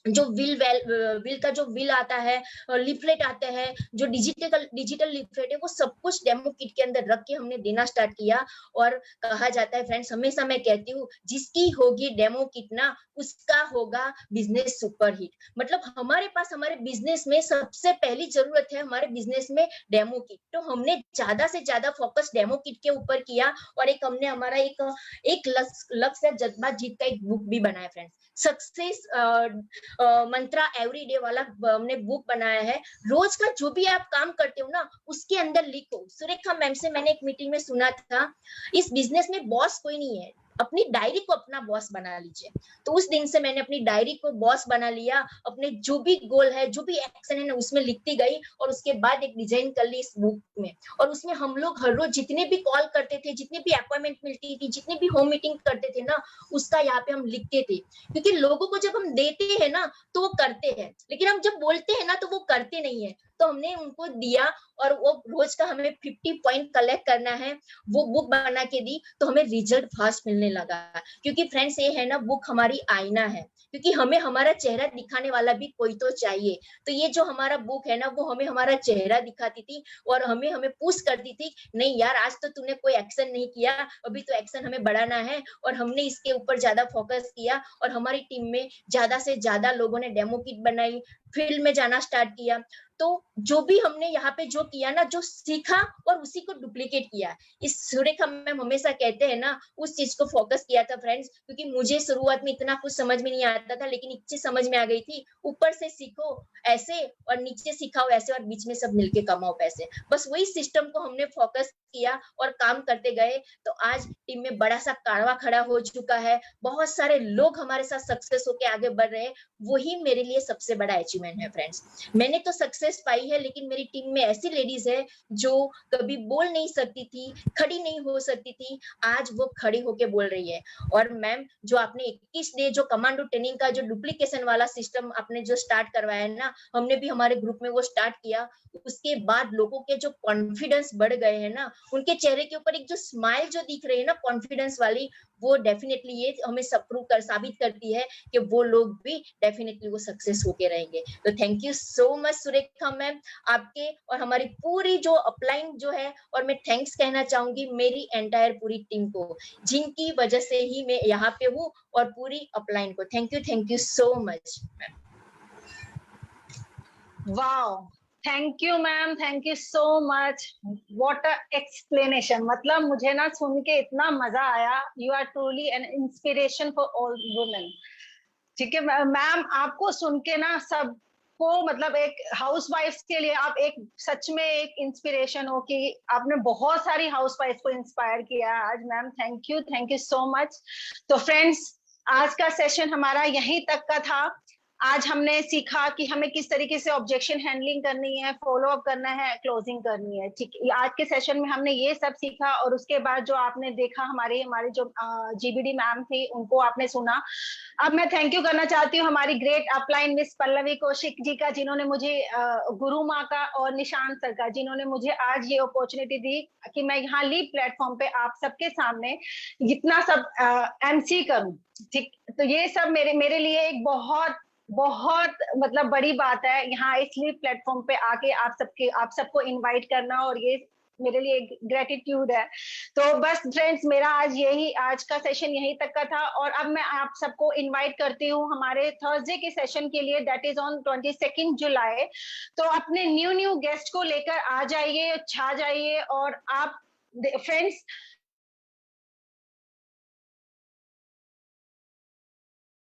जो विल का जो विल आता है, लिफलेट आते हैं, जो डिजिटल लिफलेट है, वो सब कुछ डेमो किट के अंदर रख के हमने देना स्टार्ट किया। और कहा जाता है फ्रेंड्स, हमेशा मैं कहती हूँ, जिसकी होगी डेमो किट ना, उसका होगा बिजनेस सुपर हिट। मतलब हमारे पास हमारे बिजनेस में सबसे पहली जरूरत है हमारे बिजनेस में डेमो किट। तो हमने ज्यादा से ज्यादा फोकस डेमो किट के ऊपर किया, और एक हमने हमारा एक लक्ष्य जज्बा जीत का एक बुक भी बनाया फ्रेंड्स। सक्सेस मंत्रा एवरीडे वाला हमने बुक बनाया है। रोज का जो भी आप काम करते हो ना, उसके अंदर लिखो। सुरेखा मैम से मैंने एक मीटिंग में सुना था, इस बिजनेस में बॉस कोई नहीं है, अपनी डायरी को अपना बॉस बना लीजिए। तो उस दिन से मैंने अपनी डायरी को बॉस बना लिया। अपने जो भी गोल है, जो भी एक्शन है ना, उसमें लिखती गई, और उसके बाद एक डिजाइन कर ली इस बुक में। और उसमें हम लोग हर रोज जितने भी कॉल करते थे, जितनी भी अपॉइंटमेंट मिलती थी, जितने भी होम मीटिंग करते थे ना, उसका यहाँ पे हम लिखते थे। क्योंकि लोगों को जब हम देते हैं ना, तो वो करते हैं, लेकिन हम जब बोलते हैं ना, तो वो करते नहीं है। तो हमने उनको दिया और वो रोज का हमें 50 पॉइंट कलेक्ट करना है, वो बुक बना के दी, तो हमें रिजल्ट फास्ट मिलने लगा। क्योंकि फ्रेंड्स ये है ना, बुक हमारी आईना है, क्योंकि हमें हमारा चेहरा दिखाने वाला भी कोई तो चाहिए। तो ये जो हमारा बुक है ना, वो हमें हमारा चेहरा दिखाती थी और हमें हमें पुश करती थी, नहीं यार आज तो तूने कोई एक्शन नहीं किया, अभी तो एक्शन हमें बढ़ाना है। और हमने इसके ऊपर ज्यादा फोकस किया और हमारी टीम में ज्यादा से ज्यादा लोगों ने डेमो किट बनाई, फील्ड में जाना स्टार्ट किया। तो जो भी हमने यहाँ पे जो किया ना, जो सीखा और उसी को डुप्लीकेट किया। इस सुरेखा मैम हमेशा कहते हैं ना, उस चीज को फोकस किया था फ्रेंड्स, क्योंकि मुझे शुरुआत में इतना कुछ समझ में नहीं आता था, लेकिन एक चीज समझ में आ गई थी, ऊपर से सीखो ऐसे और नीचे सिखाओ ऐसे और बीच में सब मिलके कमाओ पैसे। बस वही सिस्टम को हमने फोकस किया और काम करते गए, तो आज टीम में बड़ा सा कारवा खड़ा हो चुका है, बहुत सारे लोग हमारे साथ सक्सेस होके आगे बढ़ रहे हैं। वही मेरे लिए सबसे बड़ा अचीवमेंट है फ्रेंड्स। मैंने तो सक्सेस पाई है, लेकिन मेरी टीम में ऐसी लेडीज है जो कभी बोल नहीं सकती थी, खड़ी नहीं हो सकती थी, आज वो खड़ी होके बोल रही है। और मैम जो आपने 21 डे जो कमांडो ट्रेनिंग का जो डुप्लीकेशन वाला सिस्टम आपने जो स्टार्ट करवाया है ना, हमने भी हमारे ग्रुप में वो स्टार्ट किया। उसके बाद लोगों के जो कॉन्फिडेंस बढ़ गए हैं ना, उनके चेहरे के ऊपर एक जो स्माइल जो दिख रही है ना कॉन्फिडेंस वाली, वो डेफिनेटली ये हमें साबित करती है कि वो लोग भी डेफिनेटली वो सक्सेस होके रहेंगे। तो thank you so much Surekha ma'am, आपके और हमारी पूरी जो अपलाइन जो है, और मैं थैंक्स कहना चाहूंगी मेरी एंटायर पूरी टीम को, जिनकी वजह से ही मैं यहाँ पे हूँ, और पूरी अपलाइन को thank you so much. Wow, thank you ma'am, thank you so much, what a explanation. मतलब मुझे ना सुन के इतना मजा आया। You are truly an inspiration for all women. ठीक है मैम, आपको सुन के ना सबको, मतलब एक हाउसवाइफ्स के लिए आप एक सच में एक इंस्पिरेशन हो कि आपने बहुत सारी हाउसवाइफ को इंस्पायर किया आज। Ma'am thank you so much. तो फ्रेंड्स, आज का सेशन हमारा यहीं तक का था। आज हमने सीखा कि हमें किस तरीके से ऑब्जेक्शन हैंडलिंग करनी है, फॉलो अप करना है, क्लोजिंग करनी है। ठीक, आज के सेशन में हमने ये सब सीखा। और उसके बाद जो आपने देखा, हमारे जो जीबीडी मैम थी, उनको आपने सुना। अब मैं थैंक यू करना चाहती हूँ हमारी great upline miss Pallavi Kaushik ji का, जिन्होंने मुझे गुरु माँ का, और निशान सर का, जिन्होंने मुझे आज ये अपॉर्चुनिटी दी कि मैं यहाँ लीड प्लेटफॉर्म पे आप सबके सामने जितना सब एमसी करूं। ठीक, तो ये सब मेरे लिए एक बहुत बहुत मतलब बड़ी बात है, यहाँ इस लीड प्लेटफॉर्म पे आके आप सबको इनवाइट करना, और ये मेरे लिए ग्रेटिट्यूड है। तो बस फ्रेंड्स, मेरा आज का सेशन यहीं तक का था। और अब मैं आप सबको इनवाइट करती हूँ हमारे थर्सडे के सेशन के लिए, दैट इज ऑन 22 जुलाई। तो अपने न्यू गेस्ट को लेकर आ जाइए, छा जाइए। और आप फ्रेंड्स,